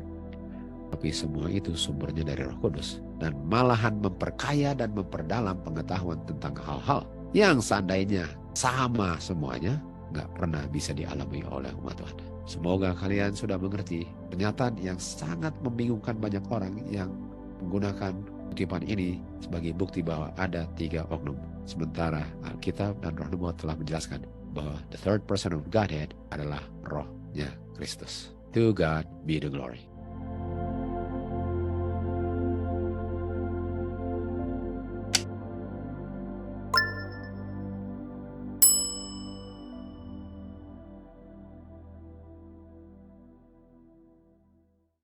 Speaker 2: tapi semua itu sumbernya dari Roh Kudus. Dan malahan memperkaya dan memperdalam pengetahuan tentang hal-hal yang seandainya sama semuanya, nggak pernah bisa dialami oleh umat Tuhan. Semoga kalian sudah mengerti pernyataan yang sangat membingungkan banyak orang yang menggunakan kutipan ini sebagai bukti bahwa ada 3 oknum. Sementara Alkitab dan Roh Nubuat telah menjelaskan bahwa the third person of Godhead adalah rohnya Kristus. To God be the glory.